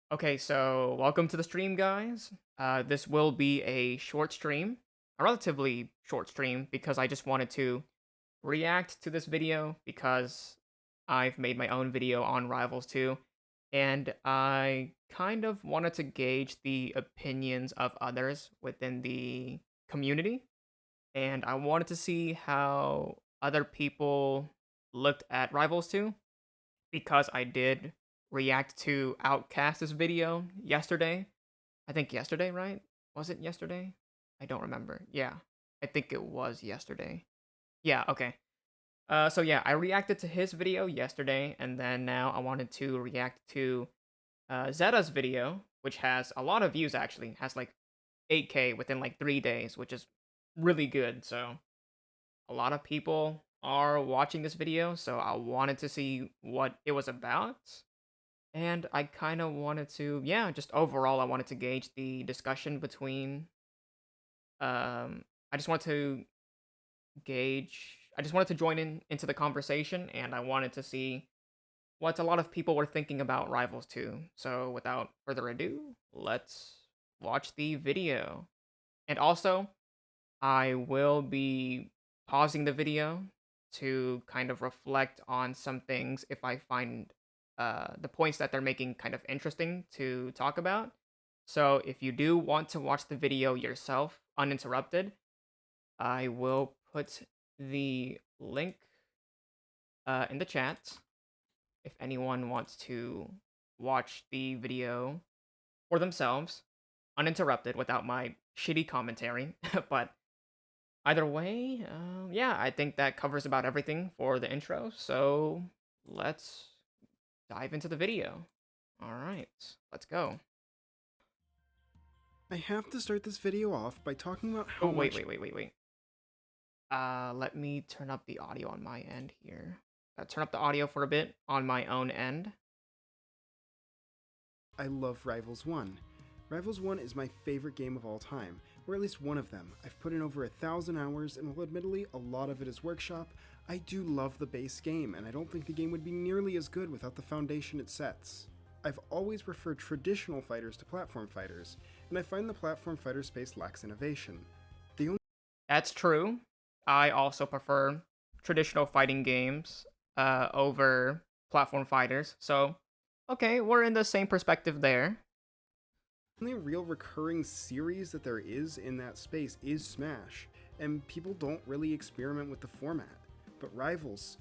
Okay, so welcome to the stream, guys. This will be a short stream, a relatively short stream, because I just wanted to react to this video because I've made my own video on Rivals 2, and I kind of wanted to gauge the opinions of others within the community, and I wanted to see how other people looked at Rivals 2 because I did react to Outcast's video yesterday. I think yesterday, right? Was it yesterday? I don't remember. Yeah, I think it was yesterday. Yeah, okay. So yeah, I reacted to his video yesterday, and then now I wanted to react to Zetta's video, which has a lot of views actually. Has like 8K within like 3 days, which is really good. So a lot of people are watching this video, so I wanted to see what it was about. And I kind of wanted to, yeah, just overall, I wanted to gauge the discussion between. I just wanted to I just wanted to join into the conversation, and I wanted to see what a lot of people were thinking about Rivals 2. So without further ado, let's watch the video. And also, I will be pausing the video to kind of reflect on some things if I find the points that they're making kind of interesting to talk about. So if you do want to watch the video yourself uninterrupted, I will put the link in the chat if anyone wants to watch the video for themselves uninterrupted without my shitty commentary. But either way, yeah, I think that covers about everything for the intro. So let's dive into the video. All right, let's go. I have to start this video off by talking about Oh, how much wait. Let me turn up the audio on my end here. Turn up the audio for a bit on my own end. I love Rivals 1. Rivals 1 is my favorite game of all time, or at least one of them. I've put in over 1,000 hours, and while admittedly a lot of it is workshop, I do love the base game, and I don't think the game would be nearly as good without the foundation it sets. I've always preferred traditional fighters to platform fighters, and I find the platform fighter space lacks innovation. The only That's true. I also prefer traditional fighting games over platform fighters. So, okay, we're in the same perspective there. only real recurring series that there is in that space is Smash, and people don't really experiment with the format. But Rivals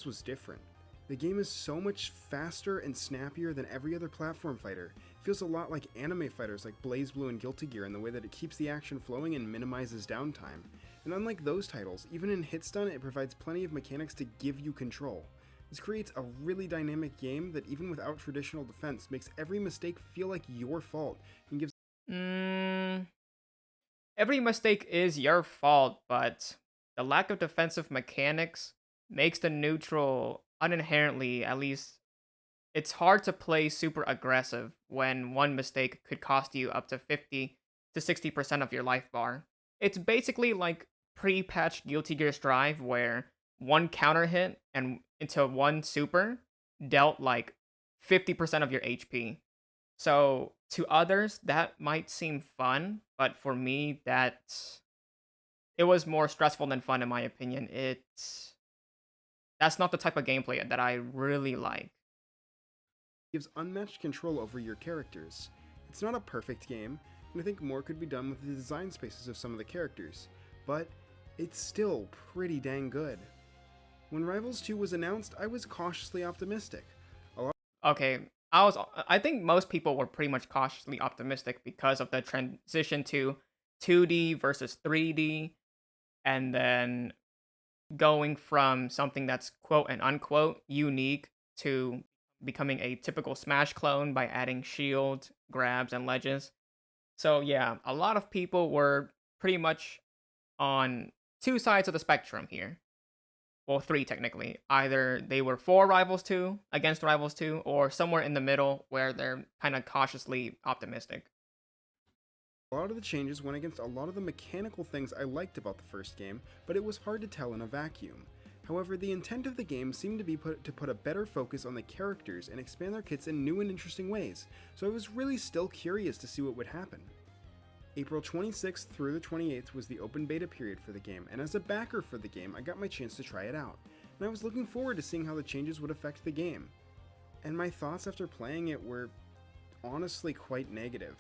was different. The game is so much faster and snappier than every other platform fighter. It feels a lot like anime fighters like BlazBlue and Guilty Gear in the way that it keeps the action flowing and minimizes downtime. And unlike those titles, even in Hitstun it provides plenty of mechanics to give you control. This creates a really dynamic game that even without traditional defense makes every mistake feel like your fault and gives Mm, every mistake is your fault, but the lack of defensive mechanics makes the neutral uninherently, at least, it's hard to play super aggressive when one mistake could cost you up to 50 to 60% of your life bar. It's basically like pre-patched Guilty Gear Strive where one counter hit and into one super dealt like 50% of your HP. So to others that might seem fun, but for me it was more stressful than fun in my opinion. That's not the type of gameplay that I really like. gives unmatched control over your characters. It's not a perfect game, and I think more could be done with the design spaces of some of the characters, but it's still pretty dang good. When Rivals 2 was announced, I was cautiously optimistic. Okay, I think most people were pretty much cautiously optimistic because of the transition to 2D versus 3D, and then going from something that's quote and unquote unique to becoming a typical Smash clone by adding shield, grabs, and ledges. So yeah, a lot of people were pretty much on two sides of the spectrum here. Well, three technically. Either they were for Rivals 2, against Rivals 2, or somewhere in the middle where they're kind of cautiously optimistic. A lot of the changes went against a lot of the mechanical things I liked about the first game, but it was hard to tell in a vacuum. However, the intent of the game seemed to be to put a better focus on the characters and expand their kits in new and interesting ways, so I was really still curious to see what would happen. April 26th through the 28th was the open beta period for the game, and as a backer for the game, I got my chance to try it out, and I was looking forward to seeing how the changes would affect the game. And my thoughts after playing it were honestly quite negative.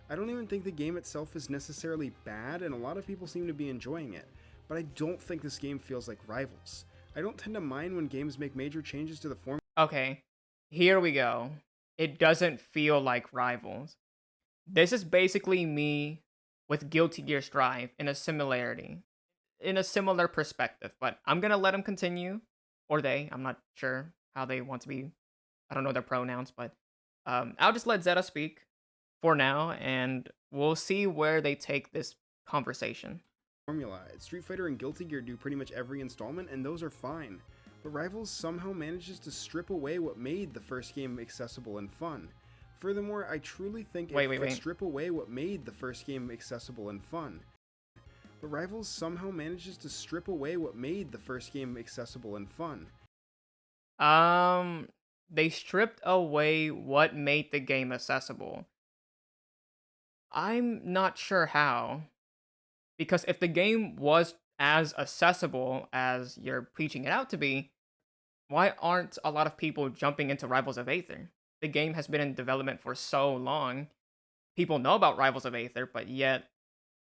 I don't even think the game itself is necessarily bad, and a lot of people seem to be enjoying it, but I don't think this game feels like Rivals. I don't tend to mind when games make major changes to the form. Okay, here we go. It doesn't feel like Rivals. This is basically me with Guilty Gear Strive in a similar perspective, but I'm gonna let them continue, or they. I'm not sure how they want to be. I don't know their pronouns, but I'll just let Zetta speak for now, and we'll see where they take this conversation. Formula. Street Fighter and Guilty Gear do pretty much every installment, and those are fine. But Rivals somehow manages to strip away what made the first game accessible and fun. Furthermore, I truly think strip away what made the first game accessible and fun. But Rivals somehow manages to strip away what made the first game accessible and fun. They stripped away what made the game accessible. I'm not sure how. Because if the game was as accessible as you're preaching it out to be, why aren't a lot of people jumping into Rivals of Aether? The game has been in development for so long. People know about Rivals of Aether, but yet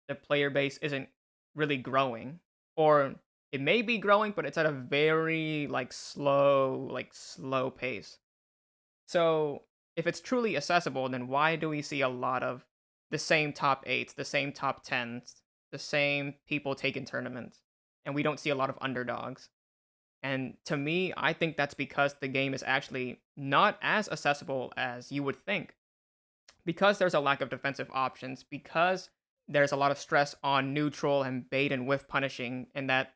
the player base isn't really growing. Or it may be growing, but it's at a very slow pace. So if it's truly accessible, then why do we see a lot of the same top 8s, the same top 10s, the same people taking tournaments, and we don't see a lot of underdogs? And to me, I think that's because the game is actually not as accessible as you would think. Because there's a lack of defensive options, because there's a lot of stress on neutral and bait and whiff punishing, and that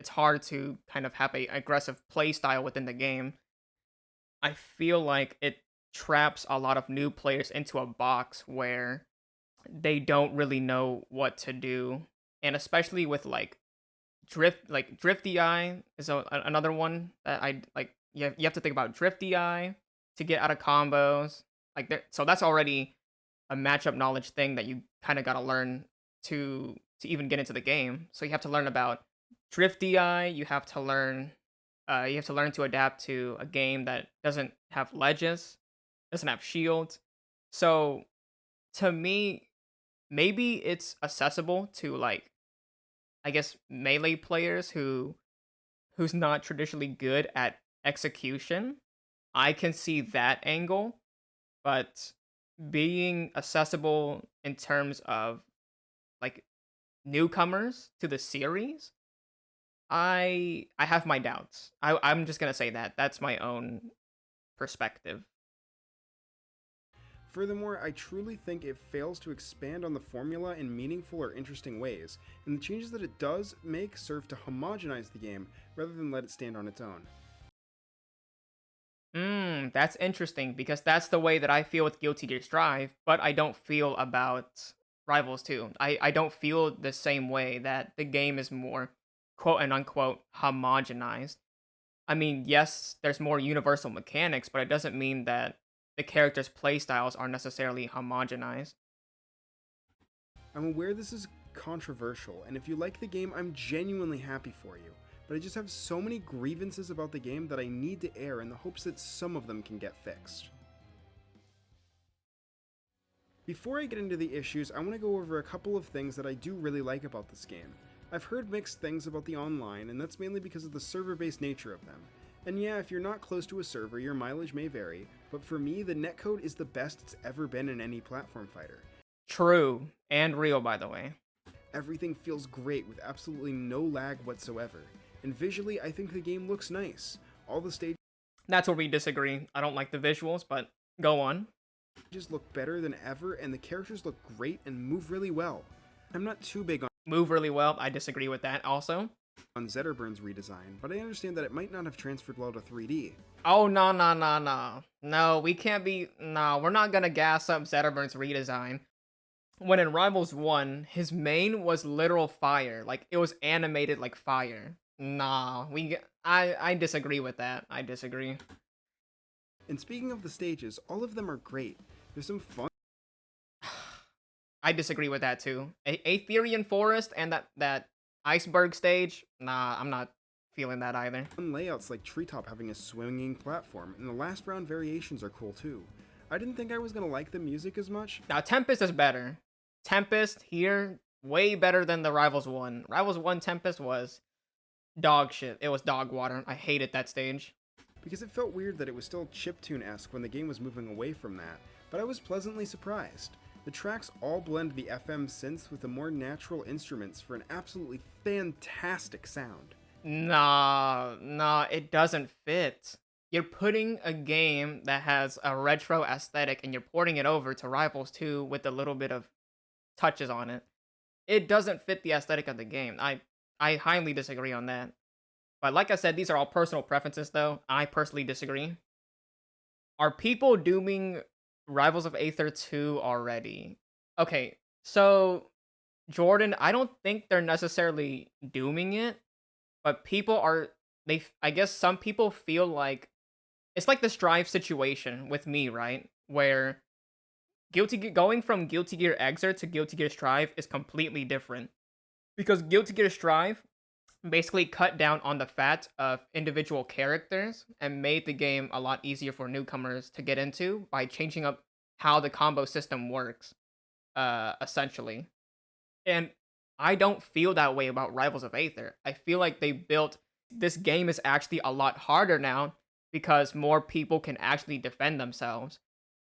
it's hard to kind of have a aggressive play style within the game. I feel like it traps a lot of new players into a box where they don't really know what to do. And especially with Drifty Eye is another one that I like. You have to think about Drifty Eye to get out of combos. So that's already a matchup knowledge thing that you kind of got to learn to even get into the game. So you have to learn about Drifty Eye. You have to learn to adapt to a game that doesn't have ledges, doesn't have shields. So to me, maybe it's accessible to I guess melee players who's not traditionally good at execution. I can see that angle, but being accessible in terms of newcomers to the series, I have my doubts. I'm just gonna say that. That's my own perspective. Furthermore, I truly think it fails to expand on the formula in meaningful or interesting ways, and the changes that it does make serve to homogenize the game rather than let it stand on its own. That's interesting because that's the way that I feel with Guilty Gear Strive, but I don't feel about Rivals 2. I don't feel the same way that the game is more quote and unquote homogenized. I mean, yes, there's more universal mechanics, but it doesn't mean that the characters' playstyles are necessarily homogenized. I'm aware this is controversial, and if you like the game, I'm genuinely happy for you, but I just have so many grievances about the game that I need to air in the hopes that some of them can get fixed. Before I get into the issues, I want to go over a couple of things that I do really like about this game. I've heard mixed things about the online, and that's mainly because of the server-based nature of them. And yeah, if you're not close to a server, your mileage may vary, but for me, the netcode is the best it's ever been in any platform fighter. True, and real, by the way. Everything feels great with absolutely no lag whatsoever, and visually, I think the game looks nice. All the stages... That's where we disagree. I don't like the visuals, but go on. Just look better than ever, and the characters look great and move really well. I'm not too big on... Move really well, I disagree with that also. On Zetterburns redesign, but I understand that it might not have transferred well to 3D. Oh, no. No, we can't be... No, we're not gonna gas up Zetterburns redesign. When in Rivals 1, his main was literal fire. Like, it was animated like fire. Nah, I disagree with that. I disagree. And speaking of the stages, all of them are great. There's some fun I disagree with that too. Aetherian Forest and that iceberg stage. Nah, I'm not feeling that either. layouts like Treetop having a swinging platform, and the last round variations are cool too. I didn't think I was gonna like the music as much. Now Tempest is better. Tempest here way better than the Rivals 1. Rivals 1 Tempest was dog shit. It was dog water. I hated that stage. Because it felt weird that it was still chiptune-esque when the game was moving away from that, but I was pleasantly surprised. The tracks all blend the FM synths with the more natural instruments for an absolutely fantastic sound. Nah, it doesn't fit. You're putting a game that has a retro aesthetic and you're porting it over to Rivals 2 with a little bit of touches on it. It doesn't fit the aesthetic of the game. I highly disagree on that. But like I said, these are all personal preferences though. I personally disagree. Are people dooming Rivals of Aether 2 already? Okay, so Jordan, I don't think they're necessarily dooming it, but people are I guess some people feel like it's like the Strive situation with me, right? Where going from Guilty Gear Xrd to Guilty Gear Strive is completely different. Because Guilty Gear Strive basically cut down on the fat of individual characters and made the game a lot easier for newcomers to get into by changing up how the combo system works, essentially. And I don't feel that way about Rivals of Aether. I feel like they built this game is actually a lot harder now because more people can actually defend themselves.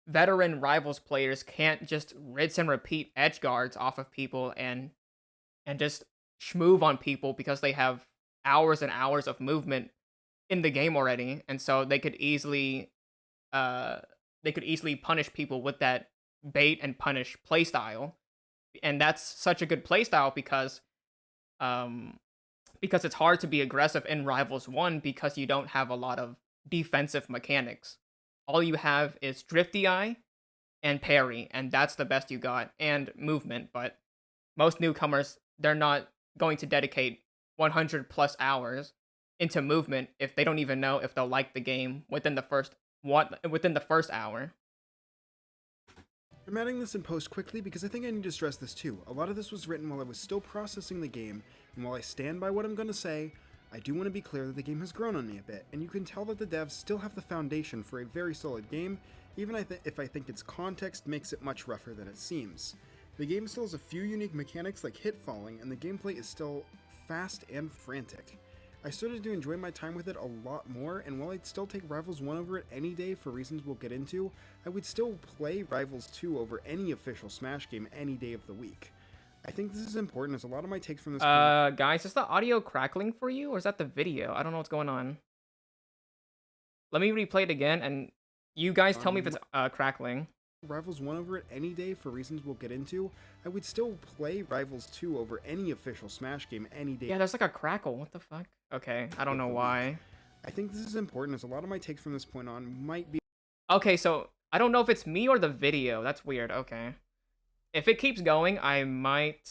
Veteran Rivals players can't just rinse and repeat edge guards off of people and just schmoove on people because they have hours and hours of movement in the game already, and so they could easily punish people with that bait and punish playstyle. And that's such a good playstyle because it's hard to be aggressive in Rivals 1 because you don't have a lot of defensive mechanics. All you have is Drifty Eye and parry, and that's the best you got, and movement, but most newcomers, they're not going to dedicate 100 plus hours into movement if they don't even know if they'll like the game within the first hour. I'm adding this in post quickly because I think I need to stress this too. A lot of this was written while I was still processing the game, and while I stand by what I'm going to say, I do want to be clear that the game has grown on me a bit, and you can tell that the devs still have the foundation for a very solid game, even if I think its context makes it much rougher than it seems. The game still has a few unique mechanics like hit falling, and the gameplay is still fast and frantic. I started to enjoy my time with it a lot more, and while I'd still take Rivals 1 over it any day for reasons we'll get into, I would still play Rivals 2 over any official Smash game any day of the week. I think this is important as a lot of my takes from this Guys, is the audio crackling for you, or is that the video? I don't know what's going on. Let me replay it again, and you guys tell me if it's crackling. Rivals 1 over it any day for reasons we'll get into, I would still play Rivals 2 over any official Smash game any day. Yeah, there's like a crackle. What the fuck? Okay, I don't know why. I think this is important as a lot of my takes from this point on might be... Okay, so I don't know if it's me or the video. That's weird. Okay. If it keeps going, I might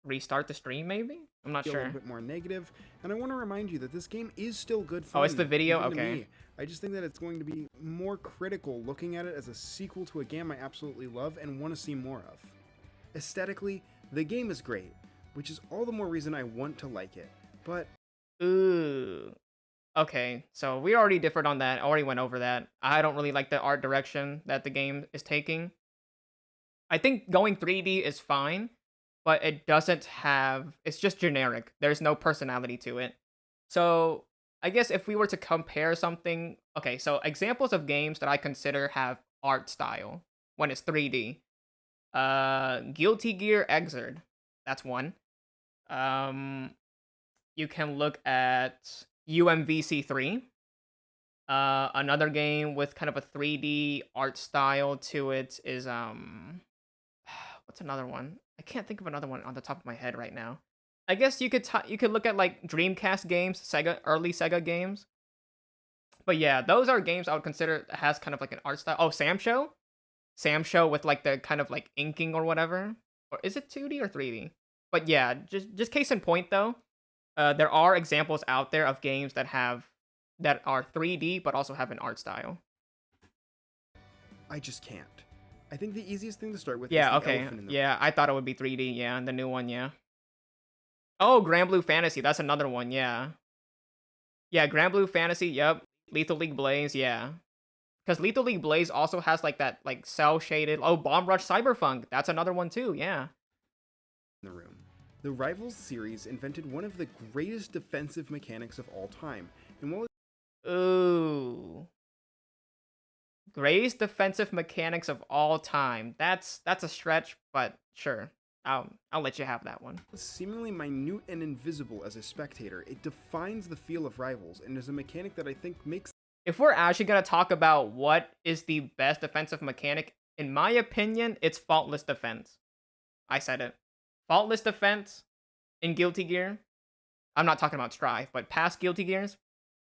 restart the stream, maybe? I'm not sure. A little bit more negative, and I want to remind you that this game is still good fun. Oh, it's the video? Okay. I just think that it's going to be more critical looking at it as a sequel to a game I absolutely love and want to see more of. Aesthetically, the game is great, which is all the more reason I want to like it, but... Ooh. Okay, so we already differed on that. I already went over that. I don't really like the art direction that the game is taking. I think going 3D is fine, but it doesn't have... It's just generic. There's no personality to it. So I guess if we were to compare something... Okay, so examples of games that I consider have art style when it's 3D. Guilty Gear Xrd. That's one. You can look at UMVC3. Another game with kind of a 3D art style to it is... What's another one? I can't think of another one on the top of my head right now. I guess you could look at like Dreamcast games, early Sega games. But yeah, those are games I would consider has kind of like an art style. Oh, Sam Show with like the kind of like inking or whatever. Or is it 2D or 3D? But yeah, just case in point though, There are examples out there of games that are 3D but also have an art style. I just can't. I think the easiest thing to start with is Yeah, the okay. elephant in the Yeah, I thought it would be 3D. Yeah, the new one. Yeah. Oh, Grand Blue Fantasy. That's another one. Yeah. Yeah, Grand Blue Fantasy. Yep. Lethal League Blaze. Yeah. Because Lethal League Blaze also has like that like cell shaded. Oh, Bomb Rush Cyberpunk. That's another one too. Yeah. room. The Rivals series invented one of the greatest defensive mechanics of all time, and while Ooh. Greatest defensive mechanics of all time. That's a stretch, but sure. I'll let you have that one. it's seemingly minute and invisible as a spectator, it defines the feel of Rivals and is a mechanic that I think makes If we're actually gonna talk about what is the best defensive mechanic, in my opinion, it's faultless defense. I said it. Faultless defense in Guilty Gear. I'm not talking about Strive, but past Guilty Gears,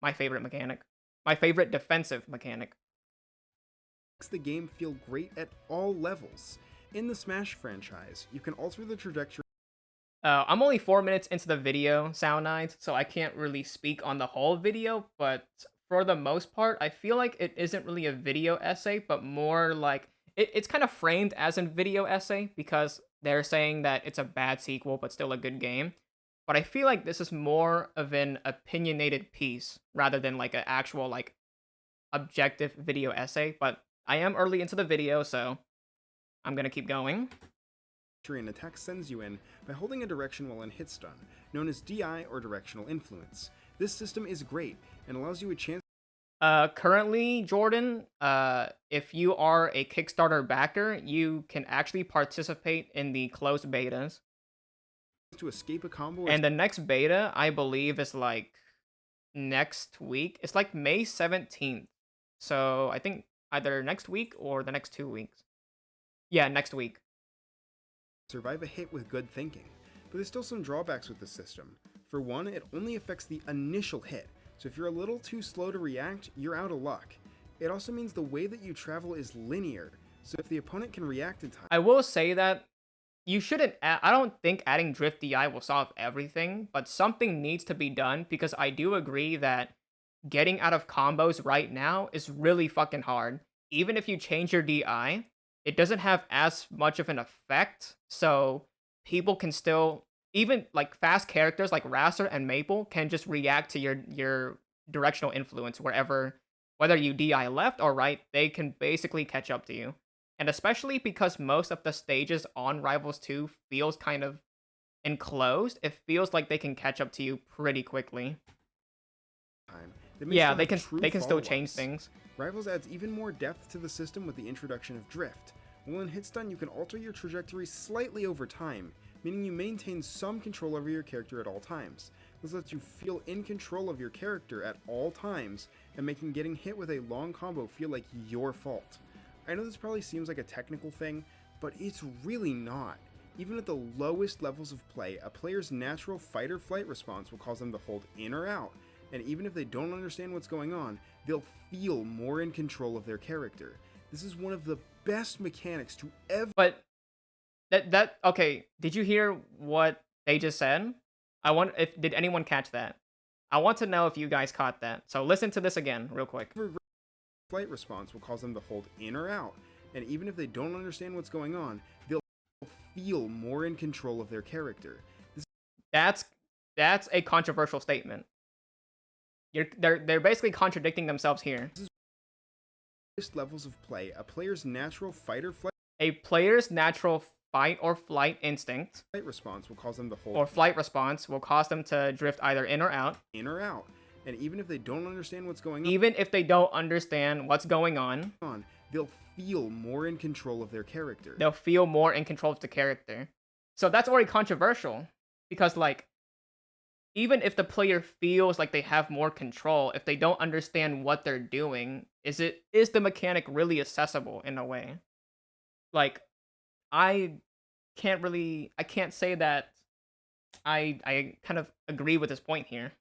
my favorite mechanic. My favorite defensive mechanic. the game feel great at all levels. In the Smash franchise, you can alter the trajectory I'm only 4 minutes into the video, Sound Knights, so I can't really speak on the whole video, but for the most part, I feel like it isn't really a video essay, but more like it's kind of framed as a video essay because they're saying that it's a bad sequel, but still a good game. But I feel like this is more of an opinionated piece rather than like an actual like objective video essay. But I am early into the video, so I'm gonna keep going. an attack sends you in by holding a direction while in hit stun, known as DI or directional influence. This system is great and allows you a chance Currently, Jordan, if you are a Kickstarter backer, you can actually participate in the closed betas. to escape a combo And the next beta, I believe, is like next week. It's like May 17th. So I think either next week or the next 2 weeks. Yeah, next week. survive a hit with good thinking. But there's still some drawbacks with this system. For one, it only affects the initial hit, so if you're a little too slow to react, you're out of luck. It also means the way that you travel is linear, so if the opponent can react in time, I will say that you shouldn't. I don't think adding Drift DI will solve everything, but something needs to be done because I do agree that getting out of combos right now is really fucking hard. Even if you change your DI, it doesn't have as much of an effect, so people can still, even like fast characters like Rasser and Maple can just react to your directional influence wherever, whether you DI left or right, they can basically catch up to you. And especially because most of the stages on Rivals 2 feels kind of enclosed, it feels like they can catch up to you pretty quickly. Yeah, they can still change things. Rivals adds even more depth to the system with the introduction of Drift. While in hit stun, you can alter your trajectory slightly over time, meaning you maintain some control over your character at all times. This lets you feel in control of your character at all times, and making getting hit with a long combo feel like your fault. I know this probably seems like a technical thing, but it's really not. Even at the lowest levels of play, a player's natural fight or flight response will cause them to hold in or out, and even if they don't understand what's going on, they'll feel more in control of their character. This is one of the best mechanics to ever. But okay, did you hear what they just said? Did anyone catch that? I want to know if you guys caught that. So listen to this again real quick. Flight response will cause them to hold in or out, and even if they don't understand what's going on, they'll feel more in control of their character. That's a controversial statement. They're basically contradicting themselves here. Levels of play, a player's natural fight or flight Instinct response will cause them to hold or flight response will cause them to drift either in or out. And even if they don't understand what's going on, they'll feel more in control of their character. So that's already controversial because like even if the player feels like they have more control, if they don't understand what they're doing, is the mechanic really accessible in a way? Like, I can't say that I kind of agree with this point here.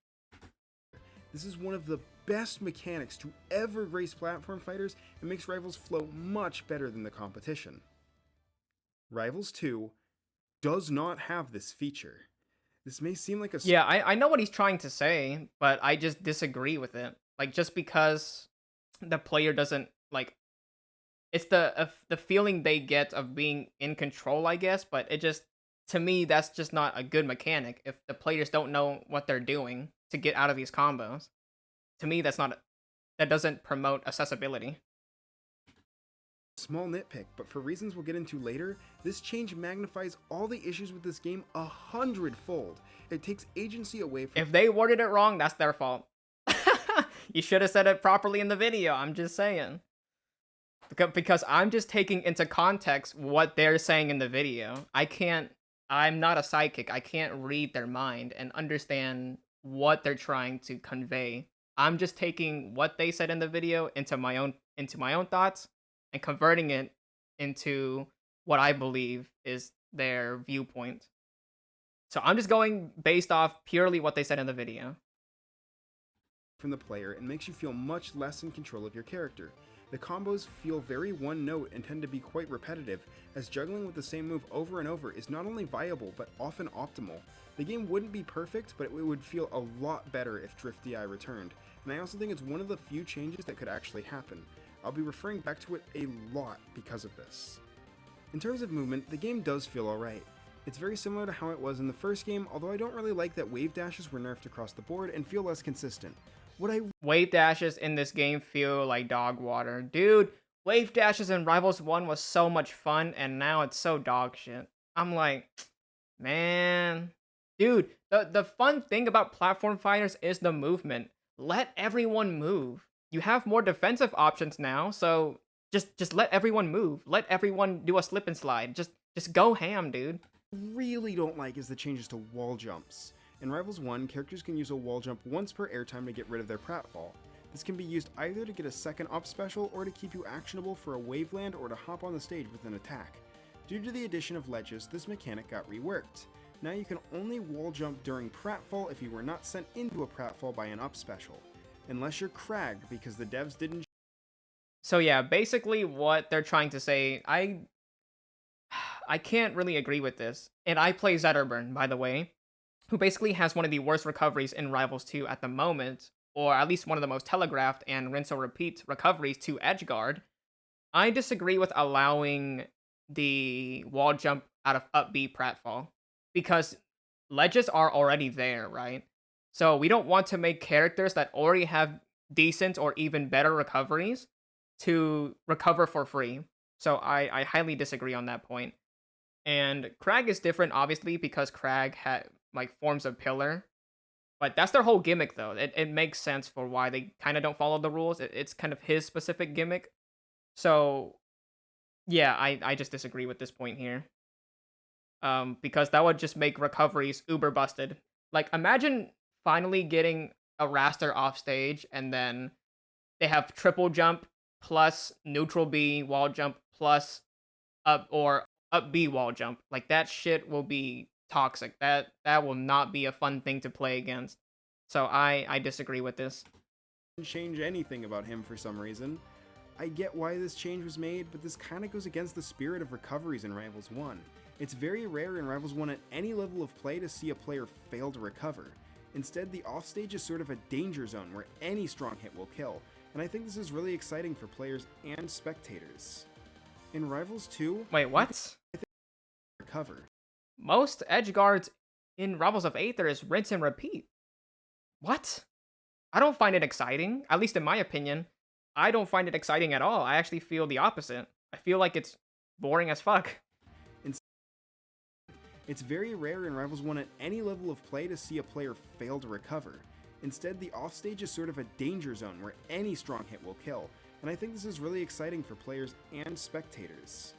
This is one of the best mechanics to ever grace platform fighters and makes Rivals flow much better than the competition. Rivals 2 does not have this feature. This may seem like a Yeah, I know what he's trying to say, but I just disagree with it. Like, just because the player doesn't like it's the feeling they get of being in control, I guess, but it just to me that's just not a good mechanic if the players don't know what they're doing to get out of these combos. To me that doesn't promote accessibility. small nitpick, but for reasons we'll get into later, this change magnifies all the issues with this game 100-fold. It takes agency away from. If they worded it wrong, that's their fault. You should have said it properly in the video, I'm just saying. Because I'm just taking into context what they're saying in the video. I'm not a psychic. I can't read their mind and understand what they're trying to convey. I'm just taking what they said in the video into my own thoughts and converting it into what I believe is their viewpoint. So I'm just going based off purely what they said in the video. From the player and makes you feel much less in control of your character. The combos feel very one note and tend to be quite repetitive, as juggling with the same move over and over is not only viable but often optimal. The game wouldn't be perfect, but it would feel a lot better if Drift DI returned, and I also think it's one of the few changes that could actually happen. I'll be referring back to it a lot because of this. In terms of movement, the game does feel alright. It's very similar to how it was in the first game, although I don't really like that wave dashes were nerfed across the board and feel less consistent. Wave dashes in this game feel like dog water. Dude, wave dashes in Rivals 1 was so much fun, and now it's so dog shit. I'm like, man. Dude, the fun thing about platform fighters is the movement. Let everyone move. You have more defensive options now, so just let everyone move. Let everyone do a slip and slide. Just go ham, dude. Really don't like is the changes to wall jumps. In Rivals 1, characters can use a wall jump once per airtime to get rid of their pratfall. This can be used either to get a second up special or to keep you actionable for a waveland or to hop on the stage with an attack. Due to the addition of ledges, this mechanic got reworked. Now you can only wall jump during pratfall if you were not sent into a pratfall by an up special. Unless you're Crag, because the devs didn't. So yeah, basically what they're trying to say, I can't really agree with this. And I play Zetterburn, by the way, who basically has one of the worst recoveries in Rivals 2 at the moment, or at least one of the most telegraphed and rinse or repeat recoveries to Edgeguard. I disagree with allowing the wall jump out of up B pratfall, because ledges are already there, right? So we don't want to make characters that already have decent or even better recoveries to recover for free. So I highly disagree on that point. And Crag is different, obviously, because Crag had forms of pillar. But that's their whole gimmick, though. It makes sense for why they kind of don't follow the rules. It's kind of his specific gimmick. So, yeah, I just disagree with this point here. Because that would just make recoveries uber busted. Like, imagine finally getting a raster off stage, and then they have triple jump plus neutral B wall jump plus up B wall jump. Like, that shit will be toxic. That will not be a fun thing to play against. So I disagree with this. Change anything about him for some reason. I get why this change was made, but this kind of goes against the spirit of recoveries in Rivals 1. It's very rare in Rivals 1 at any level of play to see a player fail to recover. Instead, the offstage is sort of a danger zone where any strong hit will kill, and I think this is really exciting for players and spectators. In Rivals 2... Wait, what? Recover. Most edge guards in Rivals of Aether is rinse and repeat. What? I don't find it exciting, at least in my opinion. I don't find it exciting at all. I actually feel the opposite. I feel like it's boring as fuck. It's very rare in Rivals 1 at any level of play to see a player fail to recover. Instead, the offstage is sort of a danger zone where any strong hit will kill, and I think this is really exciting for players and spectators.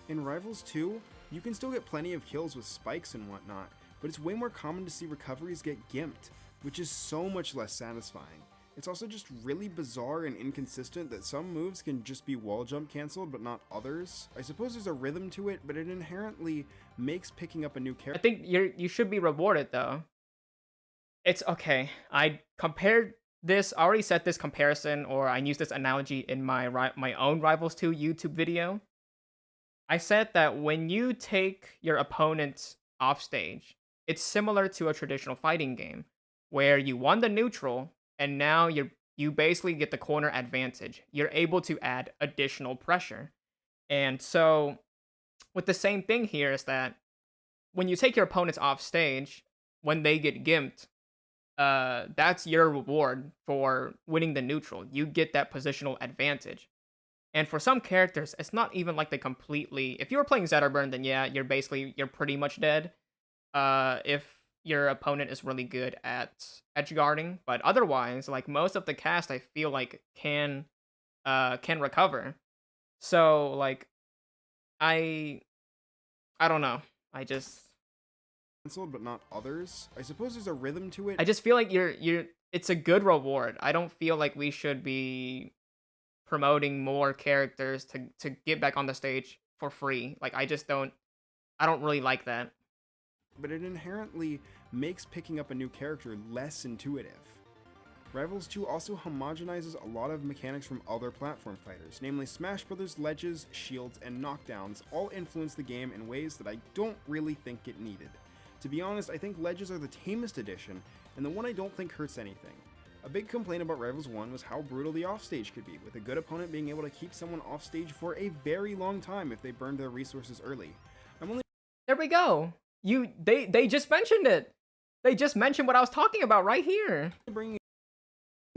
In Rivals 2, you can still get plenty of kills with spikes and whatnot, but it's way more common to see recoveries get gimped, which is so much less satisfying. It's also just really bizarre and inconsistent that some moves can just be wall jump cancelled, but not others. I suppose there's a rhythm to it, but it inherently makes picking up a new character. I think you should be rewarded, though. It's okay. I compared this, I already set this comparison, or I used this analogy in my own Rivals 2 YouTube video. I said that when you take your opponent off stage, it's similar to a traditional fighting game where you won the neutral and now you basically get the corner advantage. You're able to add additional pressure. And so with the same thing here is that when you take your opponents off stage, when they get gimped, that's your reward for winning the neutral. You get that positional advantage. And for some characters, it's not even like they completely. If you were playing Zetterburn, then yeah, you're pretty much dead. If your opponent is really good at edge guarding, but otherwise, like most of the cast, I feel like can recover. So like I I don't know. I just Cancelled, but not others. I suppose there's a rhythm to it. I just feel like you're it's a good reward. I don't feel like we should be promoting more characters to get back on the stage for free. Like I don't really like that. But it inherently makes picking up a new character less intuitive. Rivals 2 also homogenizes a lot of mechanics from other platform fighters, namely Smash Bros. Ledges, shields, and knockdowns all influence the game in ways that I don't really think it needed. To be honest, I think ledges are the tamest addition, and the one I don't think hurts anything. A big complaint about Rivals 1 was how brutal the offstage could be, with a good opponent being able to keep someone offstage for a very long time if they burned their resources early. There we go. They just mentioned it. They just mentioned what I was talking about right here. Being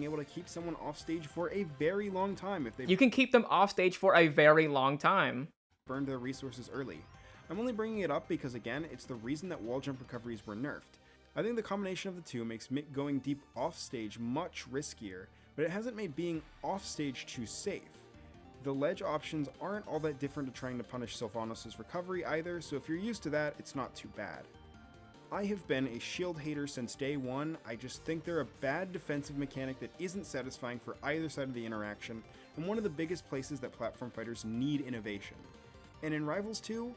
able to keep someone offstage for a very long time if they You can keep them off stage for a very long time. burned their resources early. I'm only bringing it up because, again, it's the reason that wall jump recoveries were nerfed. I think the combination of the two makes going deep offstage much riskier, but it hasn't made being offstage too safe. The ledge options aren't all that different to trying to punish Sylvanas' recovery either, so if you're used to that, it's not too bad. I have been a shield hater since day one. I just think they're a bad defensive mechanic that isn't satisfying for either side of the interaction, and one of the biggest places that platform fighters need innovation. And in Rivals 2,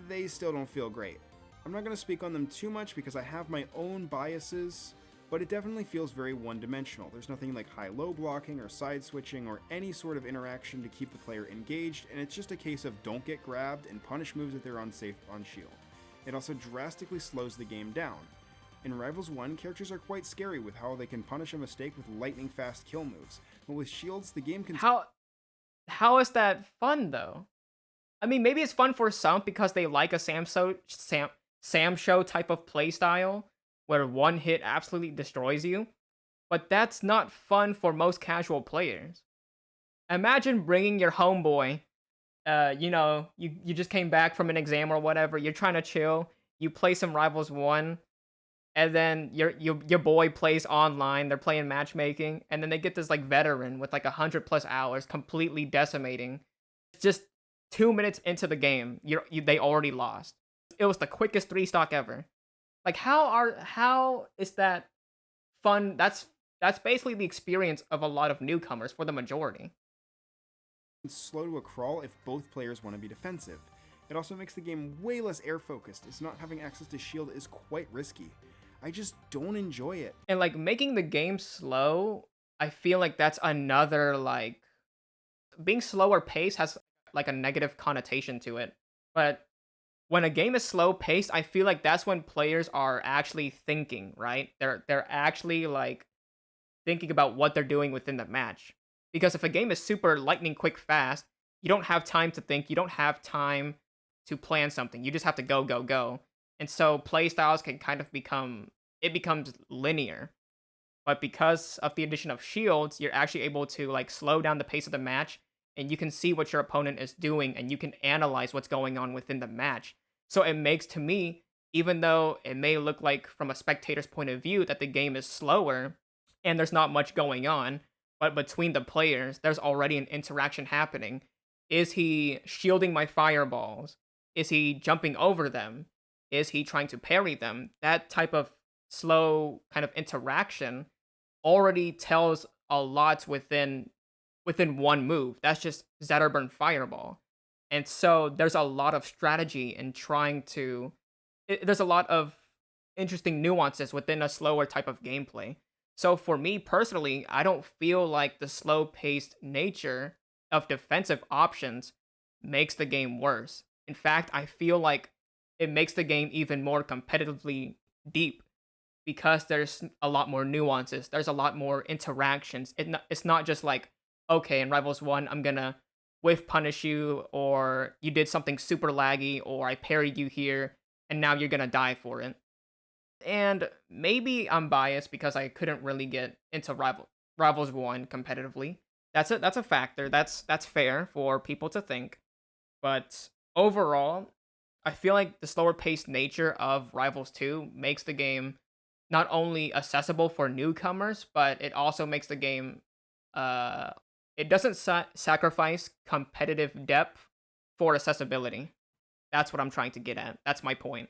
they still don't feel great. I'm not going to speak on them too much because I have my own biases, but it definitely feels very one-dimensional. There's nothing like high-low blocking or side switching or any sort of interaction to keep the player engaged, and it's just a case of don't get grabbed and punish moves if they're unsafe on shield. It also drastically slows the game down. In Rivals 1, characters are quite scary with how they can punish a mistake with lightning-fast kill moves, but with shields, the game can... How is that fun though? I mean, maybe it's fun for some because they like a Sam Show type of playstyle where one hit absolutely destroys you, but that's not fun for most casual players. Imagine bringing your homeboy, you just came back from an exam or whatever, you're trying to chill, you play some Rivals 1, and then your boy plays online, they're playing matchmaking, and then they get this like veteran with like 100+ hours completely decimating. It's just 2 minutes into the game, they already lost. It was the quickest 3-stock ever. Like how is that fun? That's basically the experience of a lot of newcomers for the majority. slow to a crawl if both players want to be defensive. It also makes the game way less air focused, as not having access to shield is quite risky. I just don't enjoy it. And like making the game slow, I feel like that's another like being slower pace has like a negative connotation to it. But when a game is slow paced, I feel like that's when players are actually thinking, right? They're actually like thinking about what they're doing within the match. Because if a game is super lightning quick fast, you don't have time to think, you don't have time to plan something. You just have to go, go, go. And so playstyles can kind of becomes linear. But because of the addition of shields, you're actually able to like slow down the pace of the match, and you can see what your opponent is doing, and you can analyze what's going on within the match. So it makes, to me, even though it may look like from a spectator's point of view that the game is slower and there's not much going on, but between the players, there's already an interaction happening. Is he shielding my fireballs? Is he jumping over them? Is he trying to parry them? That type of slow kind of interaction already tells a lot within one move. That's just Zetterburn Fireball. And so there's a lot of strategy in trying to... there's a lot of interesting nuances within a slower type of gameplay. So for me personally, I don't feel like the slow-paced nature of defensive options makes the game worse. In fact, I feel like it makes the game even more competitively deep because there's a lot more nuances. There's a lot more interactions. It's not just like, okay, in Rivals 1, I'm gonna whiff punish you, or you did something super laggy, or I parried you here, and now you're gonna die for it. And maybe I'm biased because I couldn't really get into Rivals 1 competitively. That's a factor. That's fair for people to think. But overall, I feel like the slower paced nature of Rivals 2 makes the game not only accessible for newcomers, but it also makes the game uh it doesn't sacrifice competitive depth for accessibility. That's what I'm trying to get at. That's my point.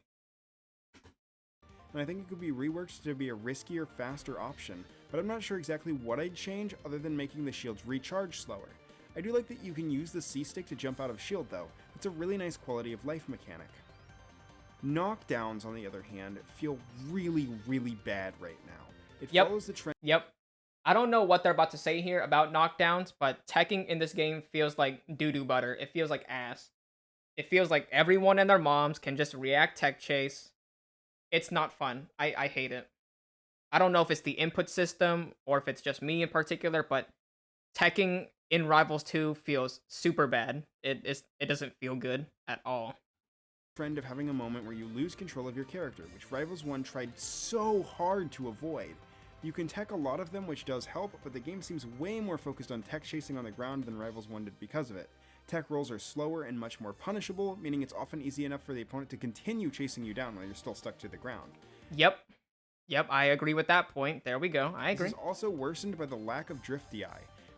And I think it could be reworked to be a riskier, faster option, but I'm not sure exactly what I'd change other than making the shields recharge slower. I do like that you can use the C-stick to jump out of shield though. It's a really nice quality of life mechanic. Knockdowns, on the other hand, feel really, really bad right now. It follows the trend. Yep. I don't know what they're about to say here about knockdowns, but teching in this game feels like doo-doo butter. It feels like ass. It feels like everyone and their moms can just react tech chase. It's not fun. I hate it. I don't know if it's the input system or if it's just me in particular, but teching in Rivals 2 feels super bad. It doesn't feel good at all. Trend of having a moment where you lose control of your character, which Rivals 1 tried so hard to avoid. You can tech a lot of them, which does help, but the game seems way more focused on tech chasing on the ground than Rivals 1 did because of it. Tech rolls are slower and much more punishable, meaning it's often easy enough for the opponent to continue chasing you down while you're still stuck to the ground. Yep, I agree with that point. There we go. I agree. This is also worsened by the lack of drift DI.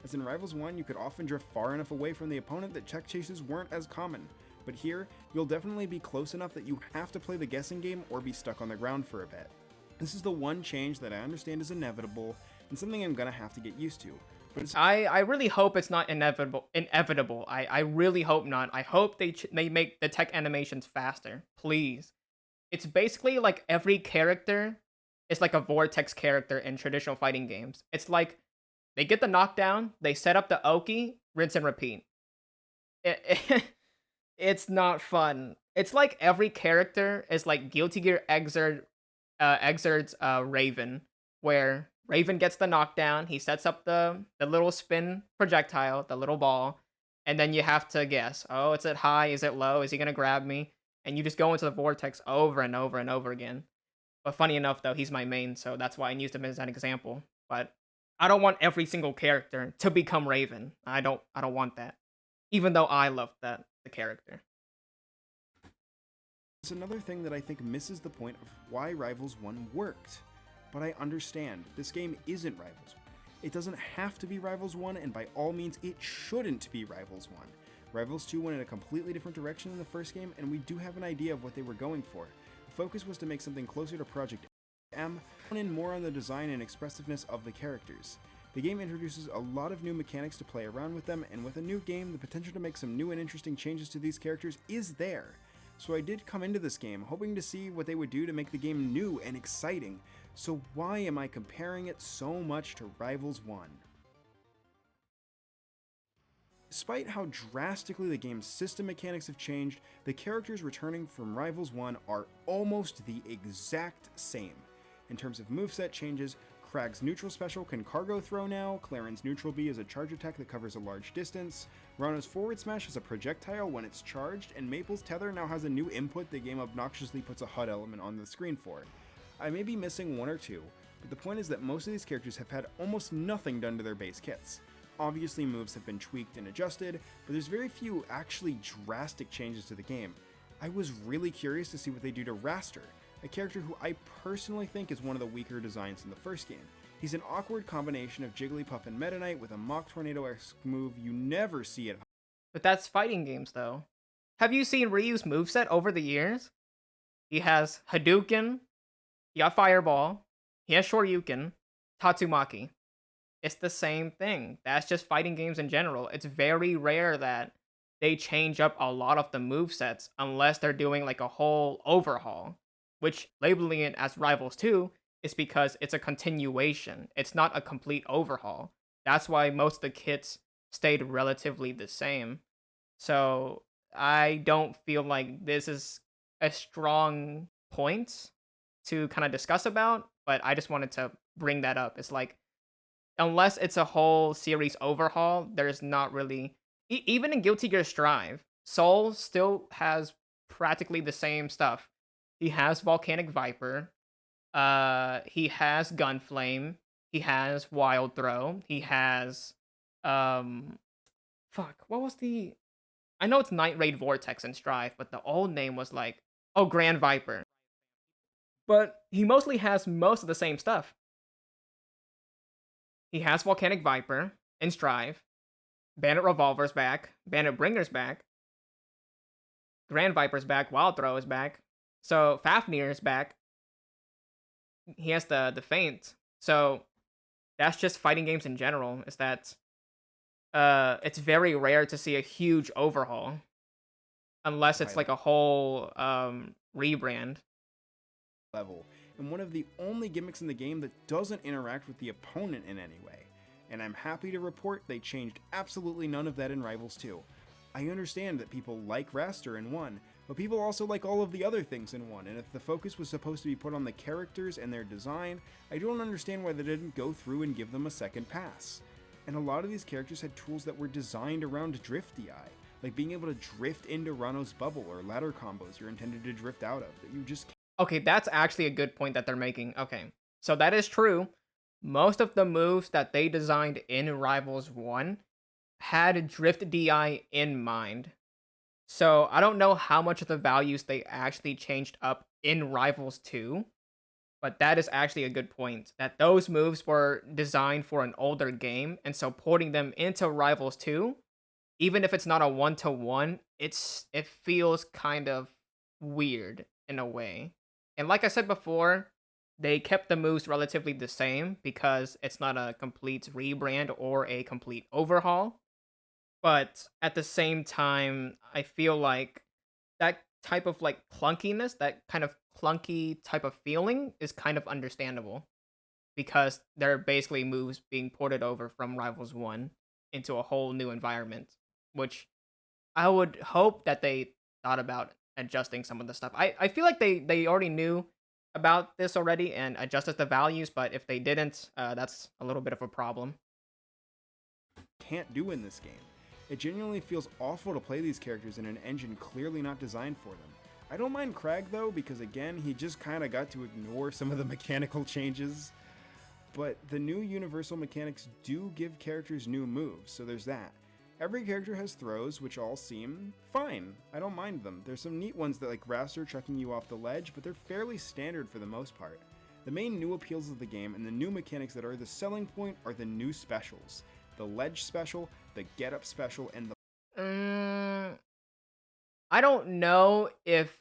As in Rivals 1, you could often drift far enough away from the opponent that tech chases weren't as common. But here, you'll definitely be close enough that you have to play the guessing game or be stuck on the ground for a bit. This is the one change that I understand is inevitable, and something I'm gonna have to get used to. But I really hope it's not inevitable. I really hope not. I hope they make the tech animations faster. Please. It's basically like every character is like a vortex character in traditional fighting games. It's like they get the knockdown, they set up the Oki, rinse and repeat. It's not fun. It's like every character is like Guilty Gear Exerd's Raven, where Raven gets the knockdown, he sets up the little spin projectile, the little ball, and then you have to guess, oh, is it high, is it low, is he gonna grab me? And you just go into the vortex over and over and over again. But funny enough though, he's my main, so that's why I used him as an example. But I don't want every single character to become Raven. I don't want that. Even though I love the character. it's another thing that I think misses the point of why Rivals 1 worked. But I understand, this game isn't Rivals 1. It doesn't have to be Rivals 1, and by all means, it shouldn't be Rivals 1. Rivals 2 went in a completely different direction than the first game, and we do have an idea of what they were going for. The focus was to make something closer to Project M, hone in more on the design and expressiveness of the characters. The game introduces a lot of new mechanics to play around with them, and with a new game, the potential to make some new and interesting changes to these characters is there. So I did come into this game hoping to see what they would do to make the game new and exciting. So why am I comparing it so much to Rivals 1? Despite how drastically the game's system mechanics have changed, the characters returning from Rivals 1 are almost the exact same. In terms of moveset changes, Krag's neutral special can cargo throw now, Claren's neutral B is a charge attack that covers a large distance, Rana's forward smash is a projectile when it's charged, and Maple's tether now has a new input the game obnoxiously puts a HUD element on the screen for. I may be missing one or two, but the point is that most of these characters have had almost nothing done to their base kits. Obviously moves have been tweaked and adjusted, but there's very few actually drastic changes to the game. I was really curious to see what they do to Raster, a character who I personally think is one of the weaker designs in the first game. He's an awkward combination of Jigglypuff and Meta Knight with a Mach Tornado-esque move you never see at home. But that's fighting games though. Have you seen Ryu's moveset over the years? He has Hadouken, he got Fireball, he has Shoryuken, Tatsumaki. It's the same thing. That's just fighting games in general. It's very rare that they change up a lot of the movesets unless they're doing like a whole overhaul, which labeling it as Rivals 2 is because it's a continuation. It's not a complete overhaul. That's why most of the kits stayed relatively the same. So I don't feel like this is a strong point to kind of discuss about, but I just wanted to bring that up. It's like, unless it's a whole series overhaul, there's not really even in Guilty Gear Strive, Soul still has practically the same stuff. He has Volcanic Viper, he has Gunflame, he has Wild Throw, he has um fuck, what was the I know it's Night Raid Vortex in Strive, but the old name was like, oh, Grand Viper. But he mostly has most of the same stuff. He has Volcanic Viper in Strive, Bandit Revolver's back, Bandit Bringer's back, Grand Viper's back, Wild Throw is back, so Fafnir's back. He has the Feint. So that's just fighting games in general, is that it's very rare to see a huge overhaul. Unless it's Right. like a whole rebrand. Level, and one of the only gimmicks in the game that doesn't interact with the opponent in any way. And I'm happy to report they changed absolutely none of that in Rivals 2. I understand that people like Raster in 1, but people also like all of the other things in 1, and if the focus was supposed to be put on the characters and their design, I don't understand why they didn't go through and give them a second pass. And a lot of these characters had tools that were designed around drift DI, like being able to drift into Rano's bubble or ladder combos you're intended to drift out of, that you just Okay, that's actually a good point that they're making. Okay, so that is true. Most of the moves that they designed in Rivals 1 had drift DI in mind. So I don't know how much of the values they actually changed up in Rivals 2, but that is actually a good point, that those moves were designed for an older game, and so porting them into Rivals 2, even if it's not a one-to-one, it feels kind of weird in a way. And like I said before, they kept the moves relatively the same because it's not a complete rebrand or a complete overhaul. But at the same time, I feel like that type of like clunkiness, that kind of clunky type of feeling is kind of understandable because they're basically moves being ported over from Rivals 1 into a whole new environment, which I would hope that they thought about adjusting some of the stuff. I feel like they already knew about this already and adjusted the values, but if they didn't, that's a little bit of a problem. can't do in this game. It genuinely feels awful to play these characters in an engine clearly not designed for them. I don't mind Crag though, because again, he just kinda got to ignore some of the mechanical changes. But the new universal mechanics do give characters new moves, so there's that. Every character has throws, which all seem fine. I don't mind them. There's some neat ones that like Raster chucking you off the ledge, but they're fairly standard for the most part. The main new appeals of the game and the new mechanics that are the selling point are the new specials. The ledge special, the get up special, and the I don't know if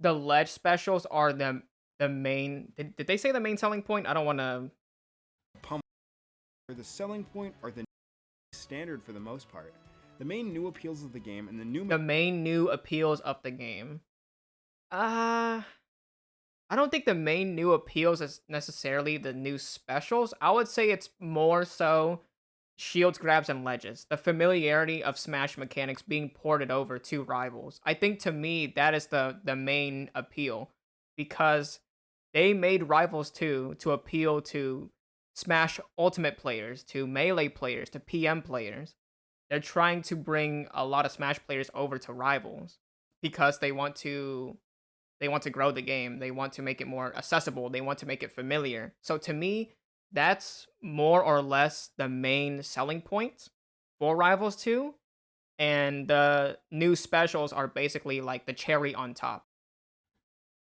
the ledge specials are the main. Did they say the main selling point? I don't want to. pummel. The selling point are the standard for the most part. The main new appeals of the game and The main new appeals of the game. I don't think the main new appeals is necessarily the new specials. I would say it's more so shields, grabs, and ledges. The familiarity of Smash mechanics being ported over to Rivals. I think to me that is the main appeal because they made Rivals 2 to appeal to Smash Ultimate players, to Melee players, to PM players. They're trying to bring a lot of Smash players over to Rivals because they want to grow the game. They want to make it more accessible. They want to make it familiar. So to me, that's more or less the main selling point for Rivals 2. And the new specials are basically like the cherry on top.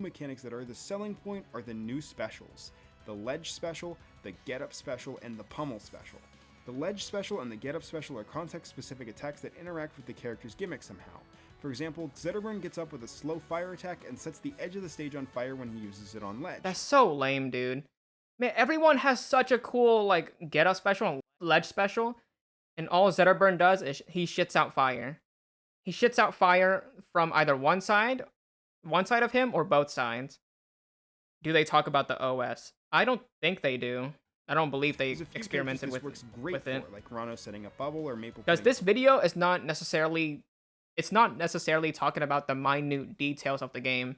mechanics that are the selling point are the new specials. The ledge special, the get up special, and the pummel special. The ledge special and the get up special are context specific attacks that interact with the character's gimmick somehow. For example, Zetta gets up with a slow fire attack and sets the edge of the stage on fire when he uses it on ledge. That's so lame, dude. Man, everyone has such a cool like get up special and ledge special, and all Zetterburn does is he shits out fire. He shits out fire from either one side of him, or both sides. Do they talk about the OS? I don't think they do. I don't believe they There's a few experimented characters this with works great it. for, like Rano setting a bubble or Maple. Because this video is not necessarily, it's not necessarily talking about the minute details of the game.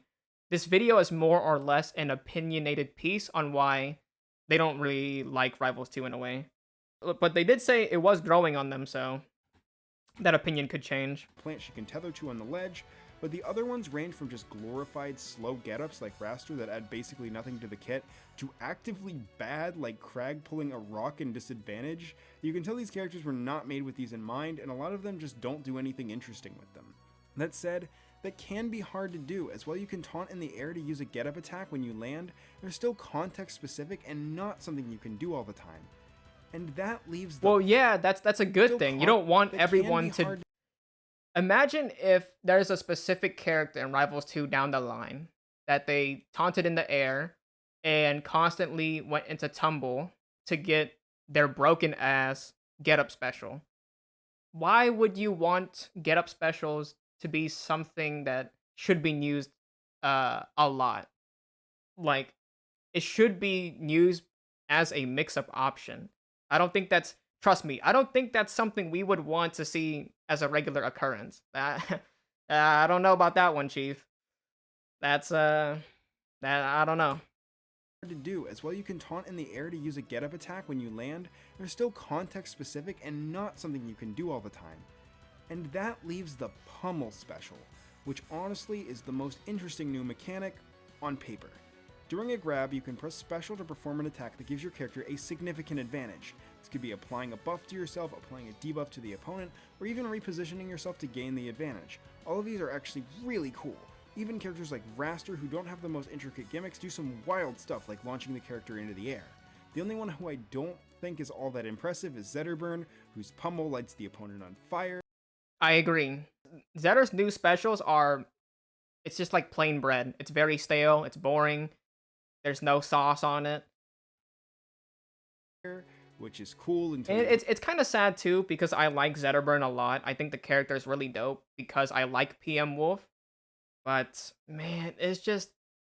This video is more or less an opinionated piece on why they don't really like Rivals 2 in a way. But they did say it was growing on them, so that opinion could change. Plant she can tether to on the ledge, but the other ones range from just glorified slow getups like Raster that add basically nothing to the kit, to actively bad like Crag pulling a rock in disadvantage. You can tell these characters were not made with these in mind, and a lot of them just don't do anything interesting with them. That said, that can be hard to do, as while you can taunt in the air to use a getup attack when you land, they're still context specific and not something you can do all the time. And that leaves the... Well, yeah, that's a good thing. You don't want everyone to... Imagine if there's a specific character in Rivals 2 down the line that they taunted in the air and constantly went into tumble to get their broken ass get up special. Why would you want get up specials to be something that should be used a lot? Like, it should be used as a mix-up option. I don't think that's... Trust me, I don't think that's something we would want to see as a regular occurrence. I don't know about that one, Chief. That's, that, I don't know. To do, as well you can taunt in the air to use a getup attack when you land, they're still context specific and not something you can do all the time. And that leaves the pummel special, which honestly is the most interesting new mechanic on paper. During a grab, you can press special to perform an attack that gives your character a significant advantage. This could be applying a buff to yourself, applying a debuff to the opponent, or even repositioning yourself to gain the advantage. All of these are actually really cool. Even characters like Raster, who don't have the most intricate gimmicks, do some wild stuff like launching the character into the air. The only one who I don't think is all that impressive is Zetta, whose pummel lights the opponent on fire. I agree. Zetta's new specials are... It's just like plain bread. It's very stale, it's boring. There's no sauce on it. Which is cool. And it's kind of sad too, because I like Zetta a lot. I think the character is really dope because I like PM Wolf. But, man, it's just...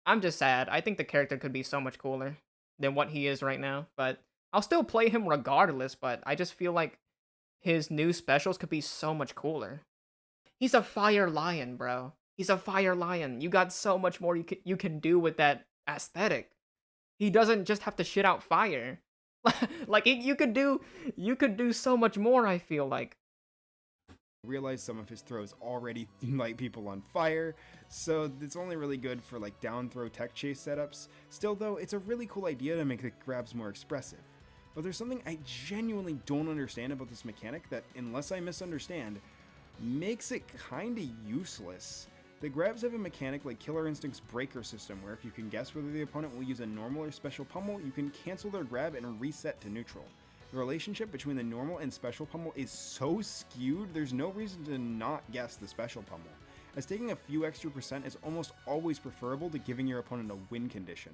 I'm just sad. I think the character could be so much cooler than what he is right now. But I'll still play him regardless, but I just feel like his new specials could be so much cooler. He's a fire lion, bro. He's a fire lion. You got so much more you can do with that aesthetic. He doesn't just have to shit out fire. Like, you could do so much more, I feel like. Realize some of his throws already light people on fire, so it's only really good for like down throw tech chase setups. Still though, it's a really cool idea to make the grabs more expressive. But there's something I genuinely don't understand about this mechanic that, unless I misunderstand, makes it kinda useless. The grabs have a mechanic like Killer Instinct's breaker system, where if you can guess whether the opponent will use a normal or special pummel, you can cancel their grab and reset to neutral. The relationship between the normal and special pummel is so skewed, there's no reason to not guess the special pummel, as taking a few extra percent is almost always preferable to giving your opponent a win condition.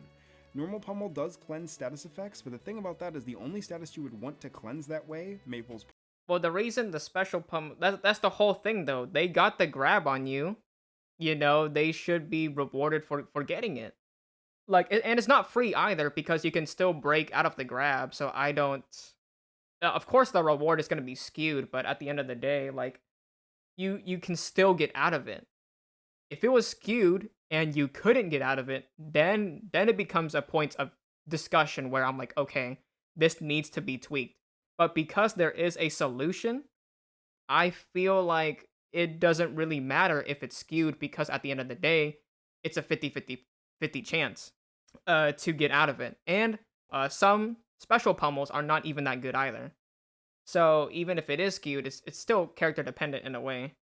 Normal pummel does cleanse status effects, but the thing about that is the only status you would want to cleanse that way, Maple's... Well, the reason the special pummel... That's the whole thing, though. They got the grab on you. You know, they should be rewarded for getting it. Like, and it's not free either, because you can still break out of the grab, so I don't... Of course the reward is going to be skewed, but at the end of the day, like, you can still get out of it. If it was skewed and you couldn't get out of it, then it becomes a point of discussion where I'm like, okay, this needs to be tweaked. But because there is a solution, I feel like it doesn't really matter if it's skewed, because at the end of the day, it's a 50-50 chance to get out of it. And some special pummels are not even that good either. So even if it is skewed, it's still character dependent in a way.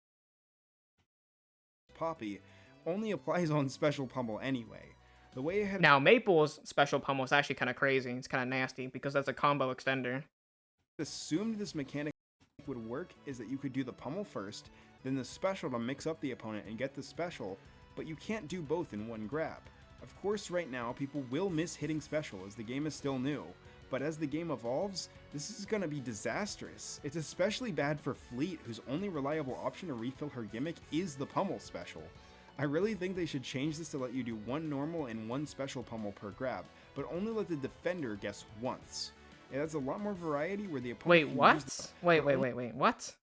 Poppy only applies on special pummel anyway. The way it had... Now, Maple's special pummel is actually kind of crazy. It's kind of nasty because that's a combo extender. Assumed this mechanic would work is that you could do the pummel first, then the special to mix up the opponent and get the special, but you can't do both in one grab. Of course, right now, people will miss hitting special as the game is still new, but as the game evolves, this is going to be disastrous. It's especially bad for Fleet, whose only reliable option to refill her gimmick is the pummel special. I really think they should change this to let you do one normal and one special pummel per grab, but only let the defender guess once. It adds a lot more variety where the opponent... Wait, what? Wait, what?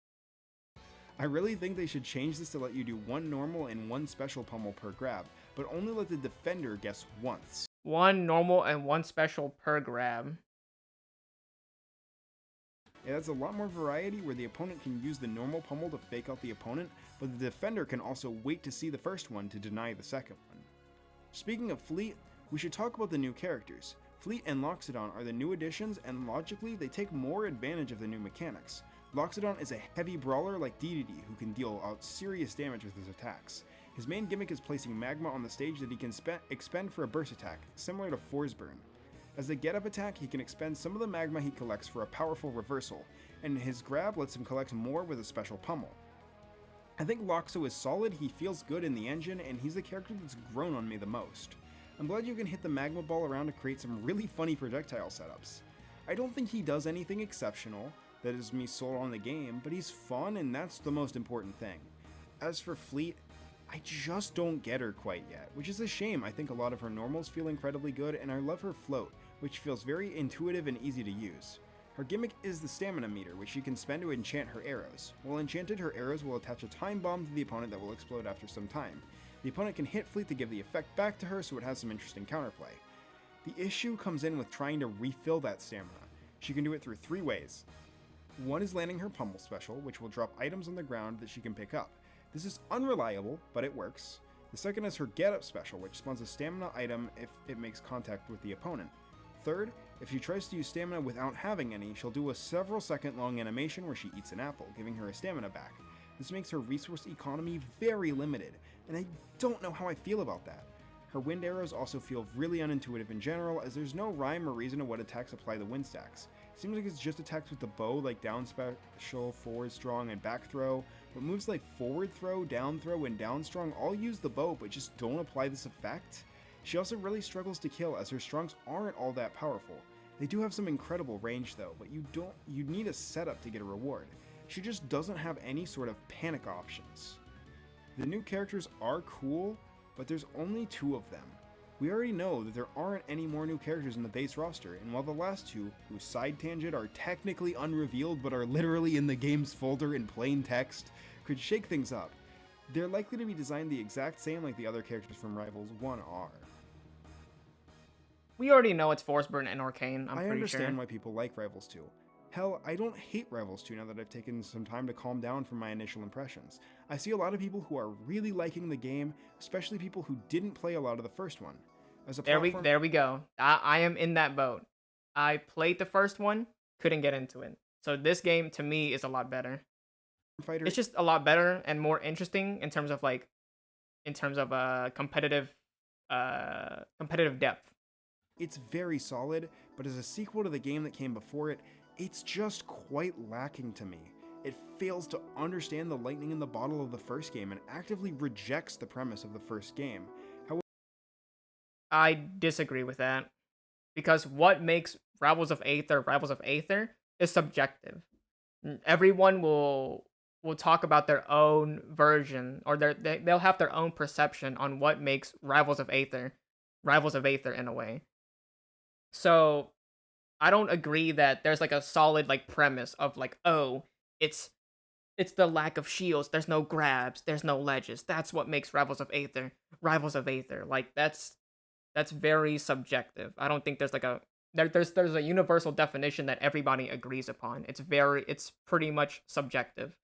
I really think they should change this to let you do one normal and one special pummel per grab, but only let the defender guess once. One normal and one special per grab. It adds a lot more variety where the opponent can use the normal pummel to fake out the opponent, but the defender can also wait to see the first one to deny the second one. Speaking of Fleet, we should talk about the new characters. Fleet and Loxodon are the new additions, and logically, they take more advantage of the new mechanics. Loxodon is a heavy brawler like DDD who can deal out serious damage with his attacks. His main gimmick is placing magma on the stage that he can expend for a burst attack, similar to Forsburn. As a get-up attack, he can expend some of the magma he collects for a powerful reversal, and his grab lets him collect more with a special pummel. I think Loxo is solid, he feels good in the engine, and he's the character that's grown on me the most. I'm glad you can hit the magma ball around to create some really funny projectile setups. I don't think he does anything exceptional that is me sold on the game, but he's fun and that's the most important thing. As for Fleet, I just don't get her quite yet, which is a shame. I think a lot of her normals feel incredibly good, and I love her float, which feels very intuitive and easy to use. Her gimmick is the stamina meter, which she can spend to enchant her arrows. While enchanted, her arrows will attach a time bomb to the opponent that will explode after some time. The opponent can hit Fleet to give the effect back to her, so it has some interesting counterplay. The issue comes in with trying to refill that stamina. She can do it through 3 ways. One is landing her pummel special, which will drop items on the ground that she can pick up. This is unreliable, but it works. The second is her get up special, which spawns a stamina item if it makes contact with the opponent. Third, if she tries to use stamina without having any, she'll do a several second long animation where she eats an apple, giving her a stamina back. This makes her resource economy very limited, and I don't know how I feel about that. Her wind arrows also feel really unintuitive in general, as there's no rhyme or reason to what attacks apply the wind stacks. It seems like it's just attacks with the bow like down special, forward strong, and back throw, but moves like forward throw, and down strong all use the bow but just don't apply this effect. She also really struggles to kill, as her strongs aren't all that powerful. They do have some incredible range though, but you need a setup to get a reward. She just doesn't have any sort of panic options. The new characters are cool, but there's only 2 of them. We already know that there aren't any more new characters in the base roster, and while the last 2, whose side tangent are technically unrevealed but are literally in the game's folder in plain text, could shake things up, they're likely to be designed the exact same like the other characters from Rivals 1 are. We already know it's Forsburn and Arcane, I'm I pretty understand sure. why people like Rivals 2. Hell, I don't hate Rivals 2 now that I've taken some time to calm down from my initial impressions. I see a lot of people who are really liking the game, especially people who didn't play a lot of the first one. As a There we go. I am in that boat. I played the first one, couldn't get into it. So this game to me is a lot better. fighter, It's just a lot better and more interesting in terms of competitive depth. it's very solid, but as a sequel to the game that came before it, it's just quite lacking to me. It fails to understand the lightning in the bottle of the first game and actively rejects the premise of the first game. I disagree with that, because what makes Rivals of Aether is subjective. Everyone will talk about their own version, or they'll have their own perception on what makes Rivals of Aether in a way. So I don't agree that there's like a solid like premise of like, oh, it's the lack of shields, there's no grabs, there's no ledges. That's what makes Rivals of Aether. Like that's very subjective. I don't think there's like there's a universal definition that everybody agrees upon. It's pretty much subjective.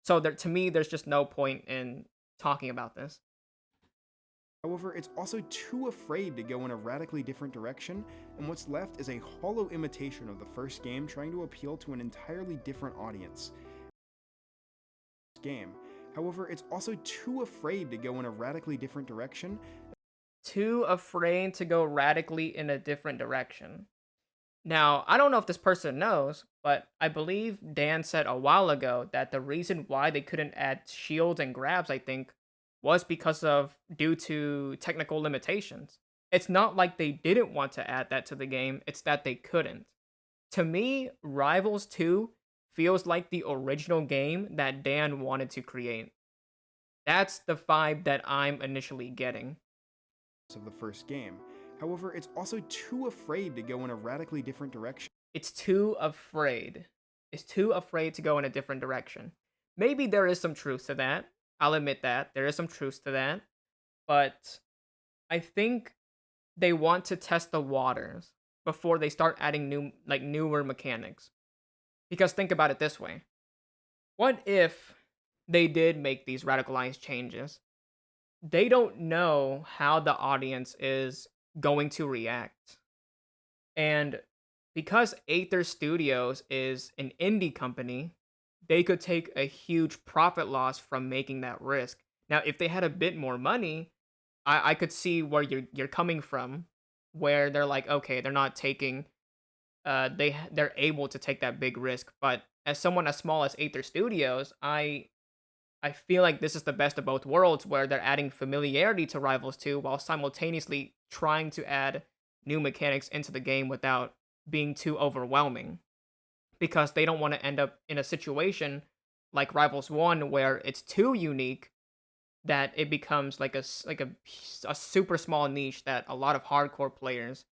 So to me, there's just no point in talking about this. However, it's also too afraid to go in a radically different direction, and what's left is a hollow imitation of the first game trying to appeal to an entirely different audience. However, it's also too afraid to go in a radically different direction. Too afraid to go radically in a different direction. Now, I don't know if this person knows, but I believe Dan said a while ago that the reason why they couldn't add shields and grabs, I think, was due to technical limitations. It's not like they didn't want to add that to the game, it's that they couldn't. To me, Rivals 2 feels like the original game that Dan wanted to create. That's the vibe that I'm initially getting. Of the first game. However, it's also too afraid to go in a radically different direction. It's too afraid. It's too afraid to go in a different direction. maybe there is some truth to that. I'll admit that there is some truth to that, but I think they want to test the waters before they start adding newer mechanics. Because think about it this way. What if they did make these radicalized changes? They don't know how the audience is going to react. And because Aether Studios is an indie company, they could take a huge profit loss from making that risk. Now, if they had a bit more money, I could see where you're coming from, where they're like, okay, they're not taking, they're able to take that big risk. But as someone as small as Aether Studios, I feel like this is the best of both worlds, where they're adding familiarity to Rivals 2 while simultaneously trying to add new mechanics into the game without being too overwhelming. Because they don't want to end up in a situation like Rivals 1 where it's too unique that it becomes like a super small niche that a lot of hardcore players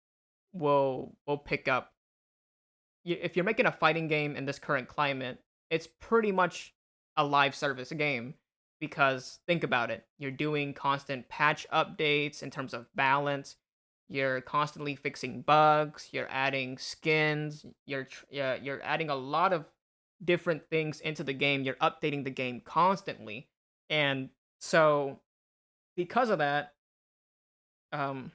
will pick up. If you're making a fighting game in this current climate, it's pretty much a live service game, because think about it. You're doing constant patch updates in terms of balance. You're constantly fixing bugs. You're adding skins. You're adding a lot of different things into the game. You're updating the game constantly, and so because of that, um,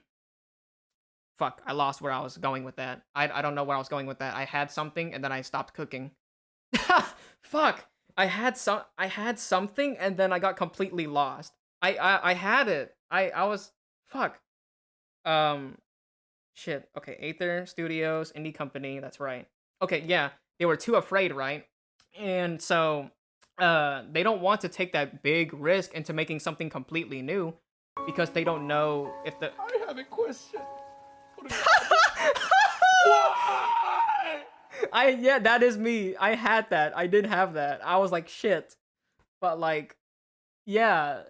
fuck, I lost where I was going with that. I don't know where I was going with that. I had something and then I stopped cooking. Fuck. I had something and then I got completely lost. I had it. I was fuck. Um Shit. Okay, Aether Studios, indie company, that's right. Okay, yeah. They were too afraid, right? And so they don't want to take that big risk into making something completely new because they don't know if the I have a question. Why? Yeah, that is me. I had that. I did have that. I was like, shit. But like, yeah,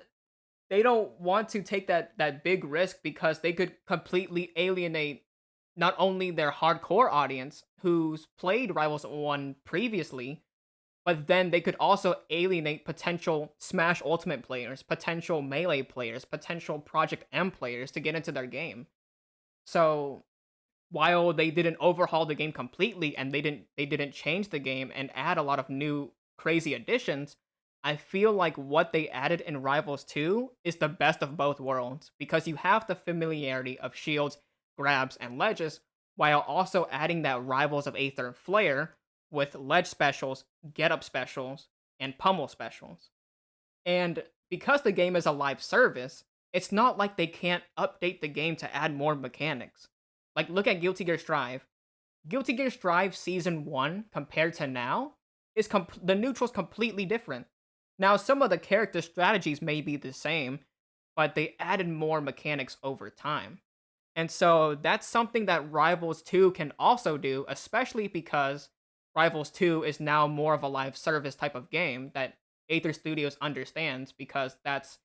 they don't want to take that big risk because they could completely alienate not only their hardcore audience who's played Rivals 1 previously, but then they could also alienate potential Smash Ultimate players, potential Melee players, potential Project M players to get into their game. So while they didn't overhaul the game completely and they didn't change the game and add a lot of new crazy additions, I feel like what they added in Rivals 2 is the best of both worlds, because you have the familiarity of shields, grabs, and ledges, while also adding that Rivals of Aether flair with ledge specials, get-up specials, and pummel specials. And because the game is a live service, it's not like they can't update the game to add more mechanics. Like, look at Guilty Gear Strive. Guilty Gear Strive Season 1 compared to now is the neutral's completely different. Now, some of the character strategies may be the same, but they added more mechanics over time. And so that's something that Rivals 2 can also do, especially because Rivals 2 is now more of a live service type of game that Aether Studios understands, because that's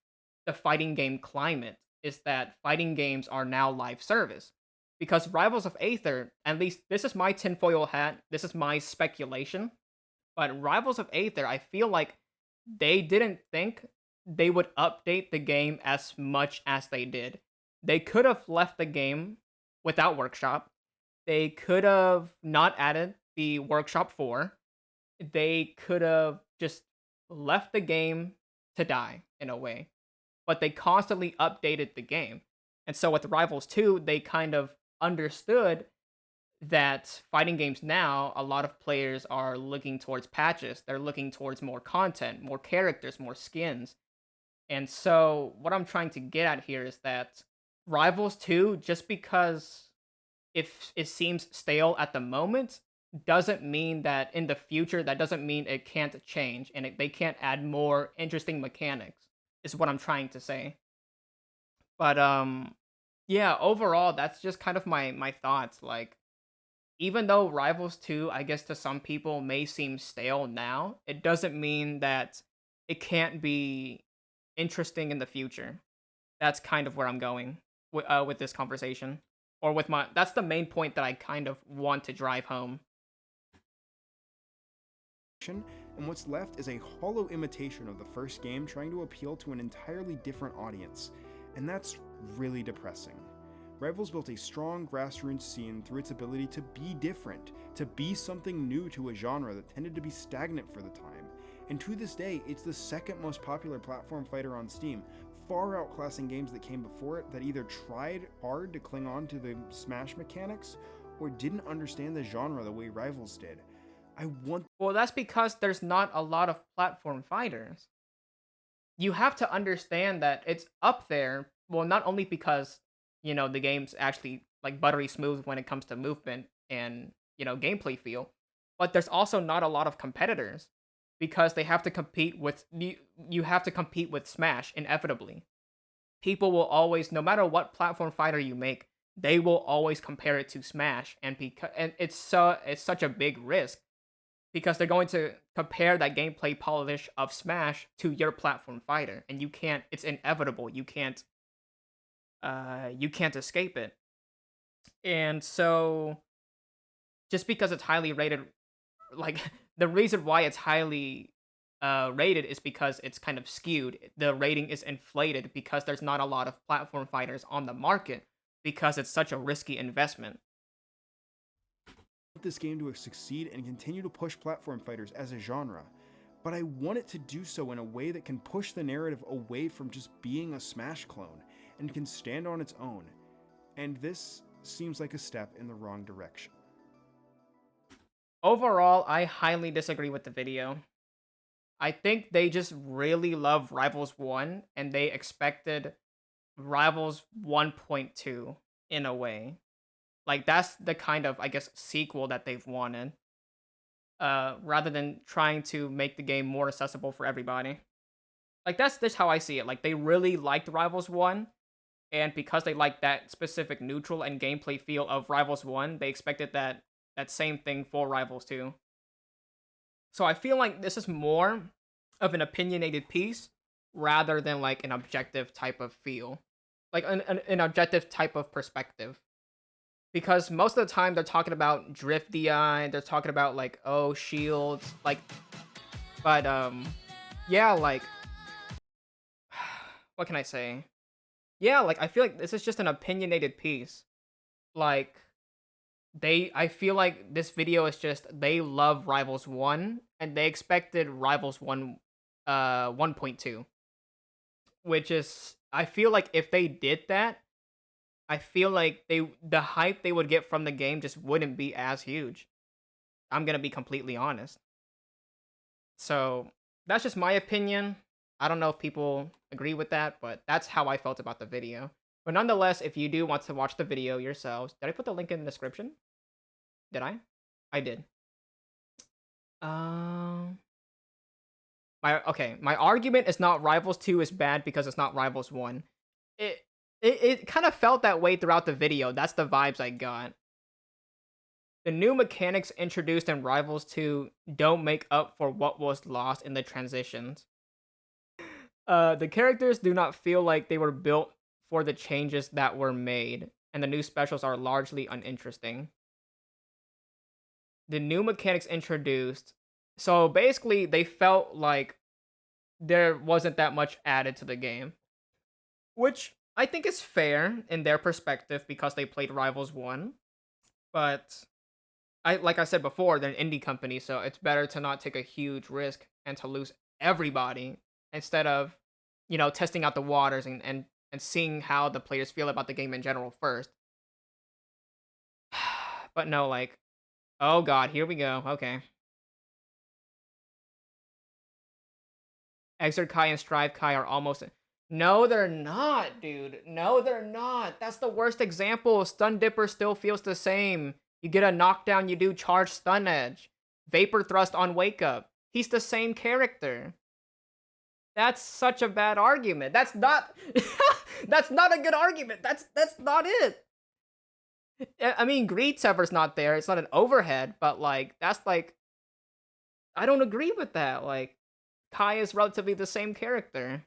the fighting game climate, is that fighting games are now live service. Because Rivals of Aether, at least this is my tinfoil hat, this is my speculation, but Rivals of Aether, I feel like they didn't think they would update the game as much as they did. They could have left the game without Workshop. They could have not added the Workshop 4. They could have just left the game to die, in a way. But they constantly updated the game. And so with Rivals 2, they kind of understood that fighting games now, a lot of players are looking towards patches. They're looking towards more content, more characters, more skins. And so what I'm trying to get at here is that Rivals 2, just because if it seems stale at the moment, doesn't mean that in the future, that doesn't mean it can't change and they can't add more interesting mechanics, is what I'm trying to say. But yeah, overall, that's just kind of my thoughts. Like, even though Rivals 2, I guess to some people may seem stale now, it doesn't mean that it can't be interesting in the future. That's kind of where I'm going with this conversation, or with my. That's the main point that I kind of want to drive home. and what's left is a hollow imitation of the first game trying to appeal to an entirely different audience, and that's really depressing. Rivals built a strong grassroots scene through its ability to be different, to be something new to a genre that tended to be stagnant for the time, and to this day, it's the second most popular platform fighter on Steam, far outclassing games that came before it that either tried hard to cling on to the Smash mechanics or didn't understand the genre the way Rivals did. Well, that's because there's not a lot of platform fighters. You have to understand that it's up there, well, not only because, the game's actually, like, buttery smooth when it comes to movement and, gameplay feel, but there's also not a lot of competitors because they have to compete with, you have to compete with Smash, inevitably. People will always, no matter what platform fighter you make, they will always compare it to Smash, and it's such a big risk because they're going to compare that gameplay polish of Smash to your platform fighter, and you can't. It's inevitable. You can't escape it. And so, just because it's highly rated, like the reason why it's highly rated is because it's kind of skewed. The rating is inflated because there's not a lot of platform fighters on the market because it's such a risky investment. This game to succeed and continue to push platform fighters as a genre, but I want it to do so in a way that can push the narrative away from just being a Smash clone and can stand on its own. And this seems like a step in the wrong direction. Overall, I highly disagree with the video. I think they just really love Rivals 1 and they expected Rivals 1.2 in a way. Like, that's the kind of, I guess, sequel that they've wanted. Rather than trying to make the game more accessible for everybody. Like, that's how I see it. Like, they really liked Rivals 1. And because they liked that specific neutral and gameplay feel of Rivals 1, they expected that same thing for Rivals 2. So I feel like this is more of an opinionated piece rather than, like, an objective type of feel. Like, an objective type of perspective. Because most of the time they're talking about drift DI, they're talking about, like, oh, shields, like, but, yeah, like, what can I say? Yeah, like, I feel like this is just an opinionated piece. Like, I feel like this video is just, they love Rivals 1, and they expected Rivals 1, 1.2. Which is, I feel like if they did that, I feel like the hype they would get from the game just wouldn't be as huge. I'm gonna be completely honest. So, that's just my opinion. I don't know if people agree with that, but that's how I felt about the video. But nonetheless, if you do want to watch the video yourselves, did I put the link in the description? Did I? I did. My argument is not Rivals 2 is bad because it's not Rivals 1. It kind of felt that way throughout the video. That's the vibes I got. The new mechanics introduced in Rivals 2 don't make up for what was lost in the transitions. The characters do not feel like they were built for the changes that were made, and the new specials are largely uninteresting. The new mechanics introduced, so basically they felt like there wasn't that much added to the game, which I think is fair in their perspective because they played Rivals 1, but like I said before, they're an indie company, so it's better to not take a huge risk and to lose everybody instead of, testing out the waters and seeing how the players feel about the game in general first. But no, like, oh god, here we go, okay. Exert Kai and Strive Kai are almost... No, they're not, dude. No, they're not. That's the worst example. Stun Dipper still feels the same. You get a knockdown, you do charge stun edge. Vapor Thrust on Wake Up. He's the same character. That's such a bad argument. That's not... That's not a good argument. That's not it. I mean, Greed Sever's not there. It's not an overhead, but, like, that's, like... I don't agree with that. Like, Kai is relatively the same character.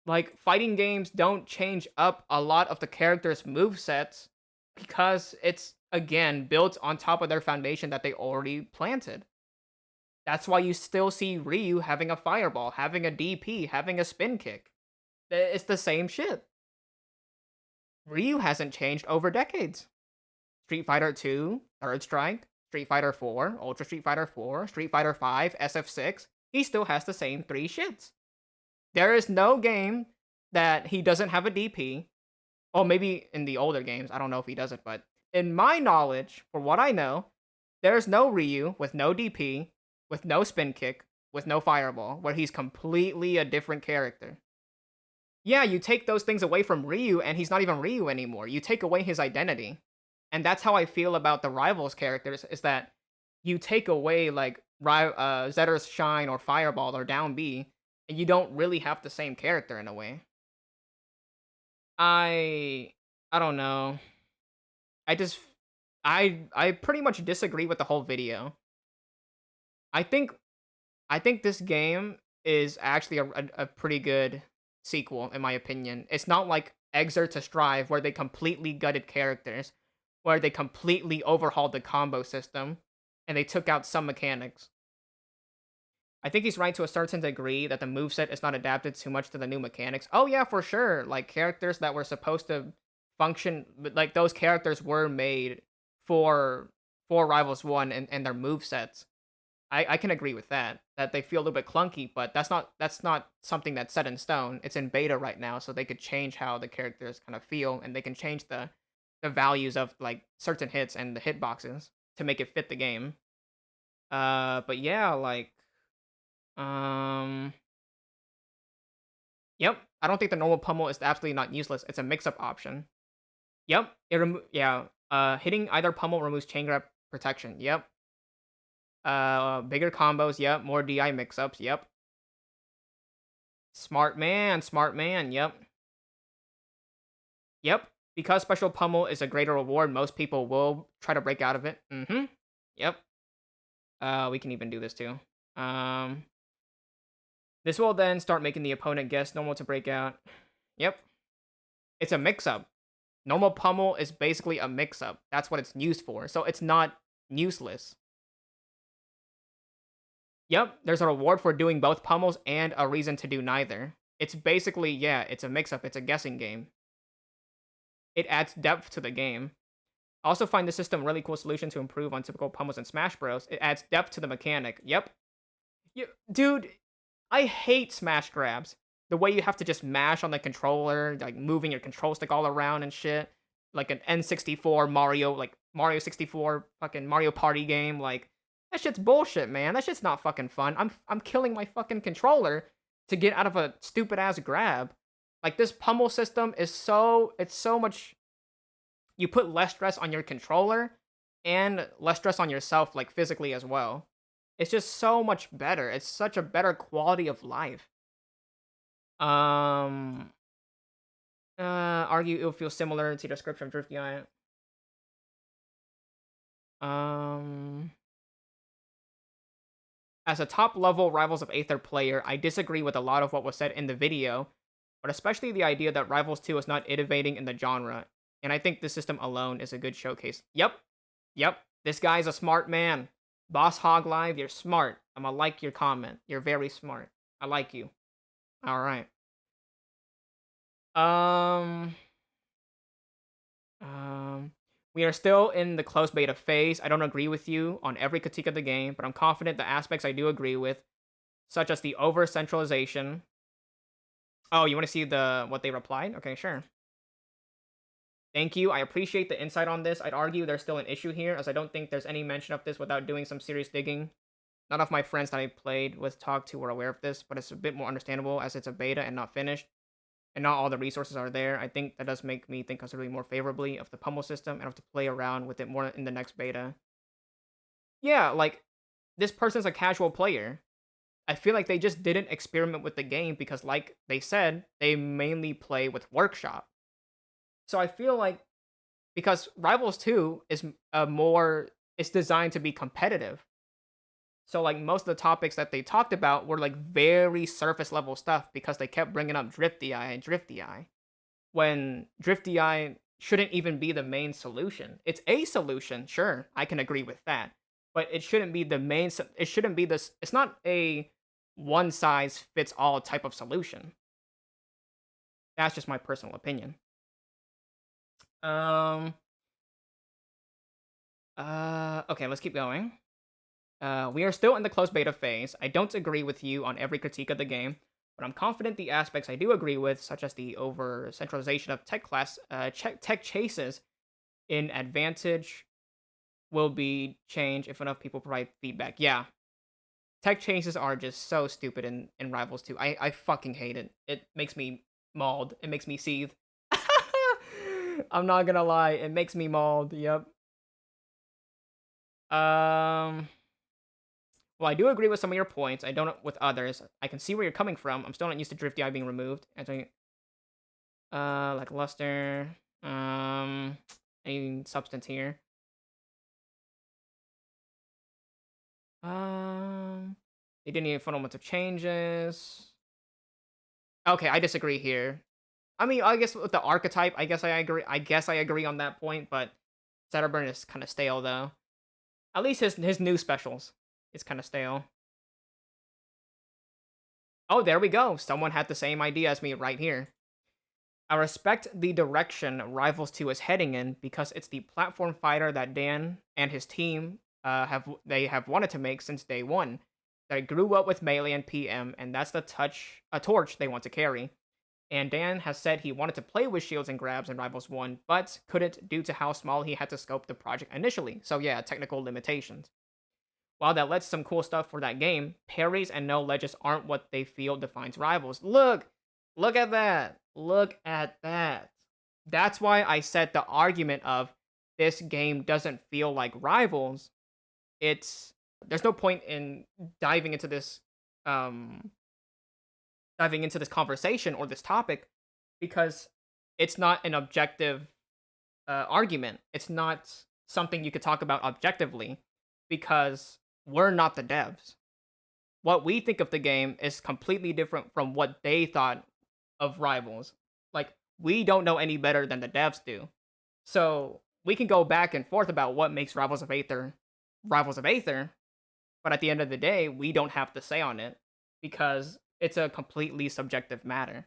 Like, fighting games don't change up a lot of the characters' movesets because it's, again, built on top of their foundation that they already planted. That's why you still see Ryu having a fireball, having a DP, having a spin kick. It's the same shit. Ryu hasn't changed over decades. Street Fighter 2, Third Strike, Street Fighter 4, Ultra Street Fighter 4, Street Fighter 5, SF6, he still has the same 3 shits. There is no game that he doesn't have a DP. Oh, maybe in the older games, I don't know if he does it, but in my knowledge, for what I know, there's no Ryu with no DP, with no spin kick, with no fireball, where he's completely a different character. Yeah, you take those things away from Ryu, and he's not even Ryu anymore. You take away his identity. And that's how I feel about the Rivals characters, is that you take away, like, Zetta's Shine or Fireball or Down B, and you don't really have the same character in a way. I don't know. I pretty much disagree with the whole video. I think this game is actually a pretty good sequel, in my opinion. It's not like Exert to Strive, where they completely gutted characters, where they completely overhauled the combo system, and they took out some mechanics. I think he's right to a certain degree that the moveset is not adapted too much to the new mechanics. Oh yeah, for sure. Like, characters that were supposed to function, like, those characters were made for Rivals 1 and their movesets. I can agree with that they feel a little bit clunky, but that's not something that's set in stone. It's in beta right now, so they could change how the characters kind of feel, and they can change the values of, like, certain hits and the hitboxes to make it fit the game. But yeah, like, yep. I don't think the normal pummel is absolutely not useless. It's a mix-up option. Yep. Hitting either pummel removes chain grab protection. Yep. Bigger combos. Yep. More DI mix-ups. Yep. Smart man. Yep. Yep. Because special pummel is a greater reward, most people will try to break out of it. Yep. We can even do this too. This will then start making the opponent guess normal to break out. Yep. It's a mix-up. Normal pummel is basically a mix-up. That's what it's used for. So it's not useless. Yep, there's a reward for doing both pummels and a reason to do neither. It's basically, yeah, it's a mix-up. It's a guessing game. It adds depth to the game. I also find the system a really cool solution to improve on typical pummels in Smash Bros. It adds depth to the mechanic. Yep. Dude, I hate smash grabs. The way you have to just mash on the controller, like moving your control stick all around and shit. Like an N64 Mario, like Mario 64 fucking Mario Party game. Like, that shit's bullshit, man. That shit's not fucking fun. I'm killing my fucking controller to get out of a stupid ass grab. Like, this pummel system is it's so much. You put less stress on your controller and less stress on yourself, like, physically as well. It's just so much better. It's such a better quality of life. Argue it will feel similar to the description of Drifty Eye. As a top-level Rivals of Aether player, I disagree with a lot of what was said in the video, but especially the idea that Rivals 2 is not innovating in the genre, and I think this system alone is a good showcase. Yep, this guy's a smart man. Boss Hog Live, you're smart. I'm gonna like your comment. You're very smart. I like you. Alright. We are still in the closed beta phase. I don't agree with you on every critique of the game, but I'm confident the aspects I do agree with, such as the over-centralization. Oh, you want to see what they replied? Okay, sure. Thank you. I appreciate the insight on this. I'd argue there's still an issue here, as I don't think there's any mention of this without doing some serious digging. None of my friends that I played with, talked to, were aware of this, but it's a bit more understandable as it's a beta and not finished, and not all the resources are there. I think that does make me think considerably more favorably of the pummel system and have to play around with it more in the next beta. Yeah, like, this person's a casual player. I feel like they just didn't experiment with the game because, like they said, they mainly play with Workshop. So I feel like, because Rivals 2 is it's designed to be competitive. So, like, most of the topics that they talked about were, like, very surface level stuff because they kept bringing up Drifty Eye, when Drifty Eye shouldn't even be the main solution. It's a solution, sure, I can agree with that. but it shouldn't be the main. It shouldn't be this. It's not a one size fits all type of solution. That's just my personal opinion. Um. Okay, let's keep going. We are still in the closed beta phase. I don't agree with you on every critique of the game, but I'm confident the aspects I do agree with, such as the over centralization of tech chases in Advantage, will be changed if enough people provide feedback. Yeah, tech chases are just so stupid in Rivals 2. I fucking hate it. It makes me mauled. It makes me seethe. I'm not gonna lie. It makes me mauled. Yep. Um. Well, I do agree with some of your points. I don't with others. I can see where you're coming from. I'm still not used to Drifty Eye being removed. Like luster. Any substance here. They didn't need fundamental changes. Okay, I disagree here. I mean, I guess with the archetype, I guess I agree. I guess I agree on that point, but Zetterburn is kind of stale though. At least his new specials is kind of stale. Oh, there we go. Someone had the same idea as me right here. I respect the direction Rivals 2 is heading in because it's the platform fighter that Dan and his team have wanted to make since day one. That grew up with Melee and PM, and that's the torch they want to carry. And Dan has said he wanted to play with shields and grabs in Rivals 1, but couldn't due to how small he had to scope the project initially. So yeah, technical limitations. While that led to some cool stuff for that game, parries and no ledges aren't what they feel defines Rivals. Look at that. Look at that. That's why I said the argument of this game doesn't feel like Rivals. There's no point in diving into this conversation or this topic because it's not an objective argument. It's not something you could talk about objectively because we're not the devs. What we think of the game is completely different from what they thought of Rivals. Like, we don't know any better than the devs do. So, we can go back and forth about what makes Rivals of Aether, but at the end of the day, we don't have to say on it because it's a completely subjective matter.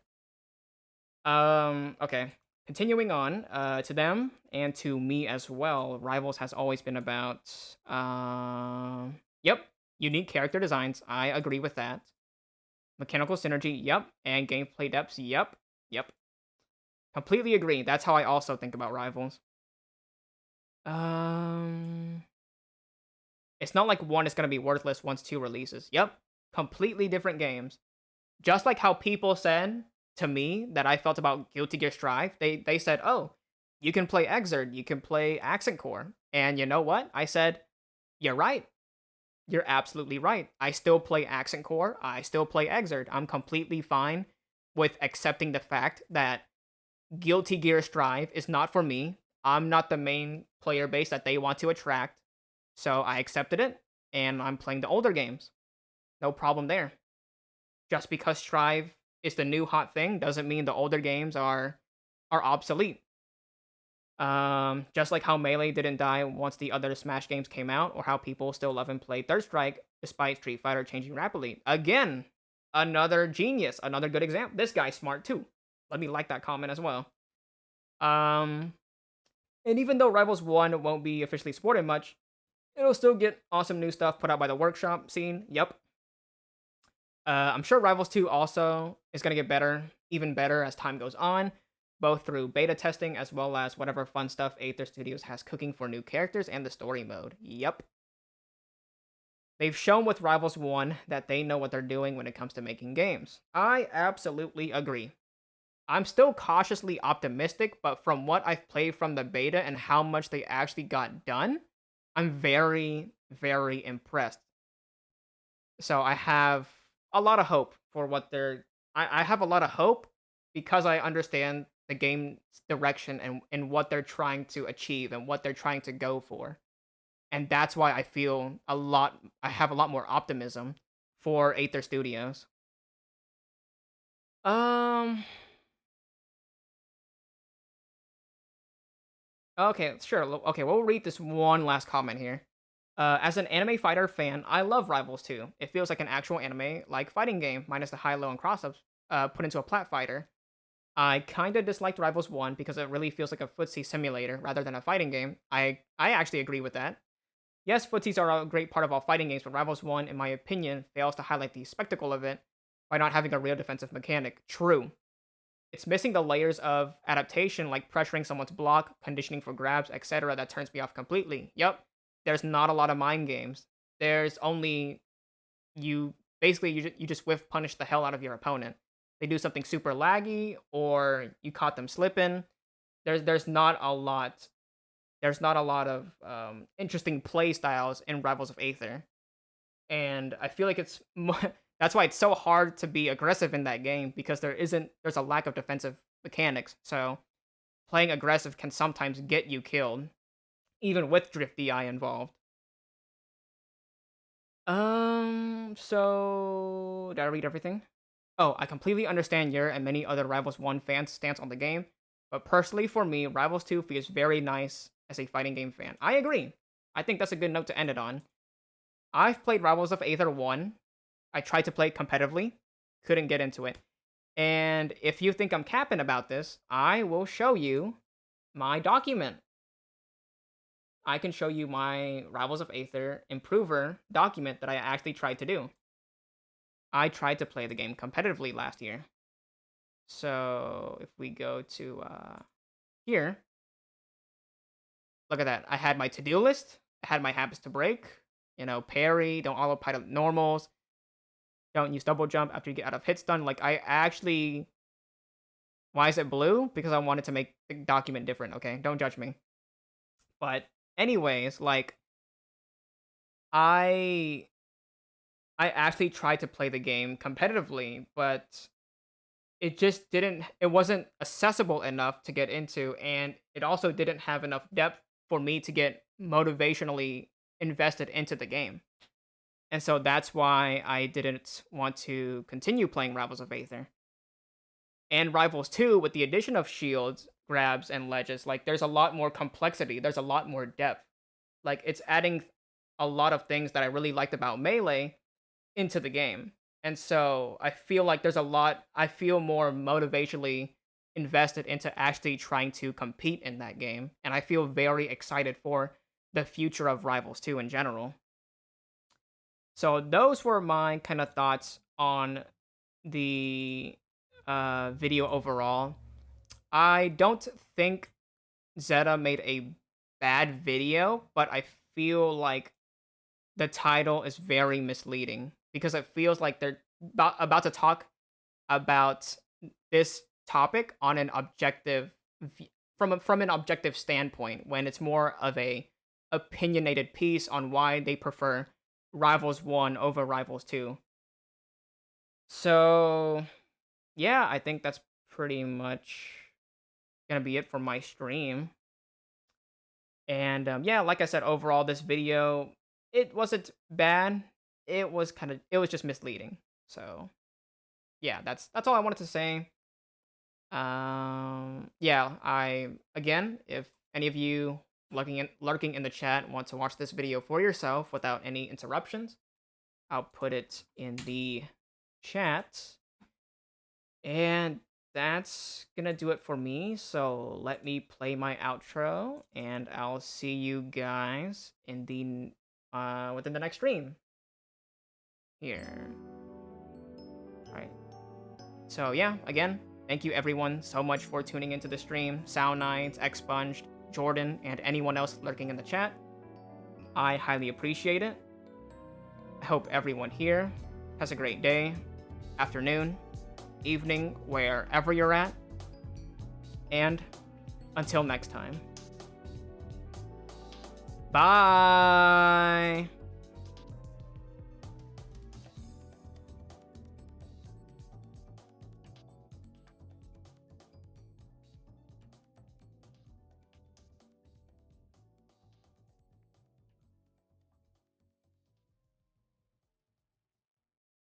Okay. Continuing on, to them and to me as well, Rivals has always been about, yep, unique character designs. I agree with that. Mechanical synergy, yep, and gameplay depths, yep. Completely agree. That's how I also think about Rivals. It's not like 1 is going to be worthless once 2 releases. Yep, completely different games. Just like how people said to me that I felt about Guilty Gear Strive, they said, oh, you can play Exerd, you can play Accent Core. And you know what? I said, you're right. You're absolutely right. I still play Accent Core. I still play Exerd. I'm completely fine with accepting the fact that Guilty Gear Strive is not for me. I'm not the main player base that they want to attract. So I accepted it, and I'm playing the older games. No problem there. Just because Strive is the new hot thing doesn't mean the older games are obsolete. Just like how Melee didn't die once the other Smash games came out, or how people still love and play Third Strike despite Street Fighter changing rapidly. Again, another genius, another good example. This guy's smart too. Let me like that comment as well. And even though Rivals 1 won't be officially supported much, it'll still get awesome new stuff put out by the workshop scene. Yep. I'm sure Rivals 2 also is going to get better, even better as time goes on, both through beta testing as well as whatever fun stuff Aether Studios has cooking for new characters and the story mode. Yep. They've shown with Rivals 1 that they know what they're doing when it comes to making games. I absolutely agree. I'm still cautiously optimistic, but from what I've played from the beta and how much they actually got done, I'm very, very impressed. So I have a lot of hope for what they're... I have a lot of hope because I understand the game's direction and what they're trying to achieve and what they're trying to go for. And that's why I have a lot more optimism for Aether Studios. Okay, sure. Okay, we'll read this one last comment here. As an anime fighter fan, I love Rivals 2. It feels like an actual anime like fighting game, minus the high, low, and cross-ups put into a plat fighter. I kind of disliked Rivals 1 because it really feels like a footsie simulator rather than a fighting game. I actually agree with that. Yes, footsies are a great part of all fighting games, but Rivals 1, in my opinion, fails to highlight the spectacle of it by not having a real defensive mechanic. True. It's missing the layers of adaptation like pressuring someone's block, conditioning for grabs, etc. that turns me off completely. Yep, there's not a lot of mind games. There's only you basically you just whiff punish the hell out of your opponent. They do something super laggy or you caught them slipping. There's not a lot. There's not a lot of interesting play styles in Rivals of Aether, and I feel like that's why it's so hard to be aggressive in that game because there's a lack of defensive mechanics. So playing aggressive can sometimes get you killed, even with Drift DI involved. So did I read everything? Oh, I completely understand your and many other Rivals 1 fans' stance on the game, but personally for me, Rivals 2 feels very nice as a fighting game fan. I agree. I think that's a good note to end it on. I've played Rivals of Aether 1. I tried to play it competitively, couldn't get into it. And if you think I'm capping about this, I will show you my document. I can show you my Rivals of Aether Improver document that I actually tried to do. I tried to play the game competitively last year. So if we go to here, look at that. I had my to-do list. I had my habits to break. You know, parry, don't autopilot normals. Don't use double jump after you get out of hit stun. Like, I actually... Why is it blue? Because I wanted to make the document different, okay? Don't judge me. But anyways, like... I actually tried to play the game competitively, but it just didn't... It wasn't accessible enough to get into, and it also didn't have enough depth for me to get motivationally invested into the game. And so that's why I didn't want to continue playing Rivals of Aether. And Rivals 2, with the addition of shields, grabs, and ledges, like, there's a lot more complexity. There's a lot more depth. Like, it's adding a lot of things that I really liked about Melee into the game. And so I feel like I feel more motivationally invested into actually trying to compete in that game. And I feel very excited for the future of Rivals 2 in general. So those were my kind of thoughts on the video overall. I don't think Zetta made a bad video, but I feel like the title is very misleading because it feels like they're about to talk about this topic on an objective from an objective standpoint when it's more of a opinionated piece on why they prefer Rivals 1 over Rivals 2. So, yeah, I think that's pretty much gonna be it for my stream. And yeah, like I said, overall, this video, it wasn't bad. It was just misleading. So, yeah, that's all I wanted to say. Yeah, again, if any of you lurking in the chat want to watch this video for yourself without any interruptions, I'll put it in the chat. And that's gonna do it for me. So let me play my outro, and I'll see you guys in the within the next stream. Here. All right. So yeah, again, thank you everyone so much for tuning into the stream. Sound Knights, Expunged, Jordan, and anyone else lurking in the chat. I highly appreciate it. I hope everyone here has a great day, afternoon, evening, wherever you're at. And until next time. Bye!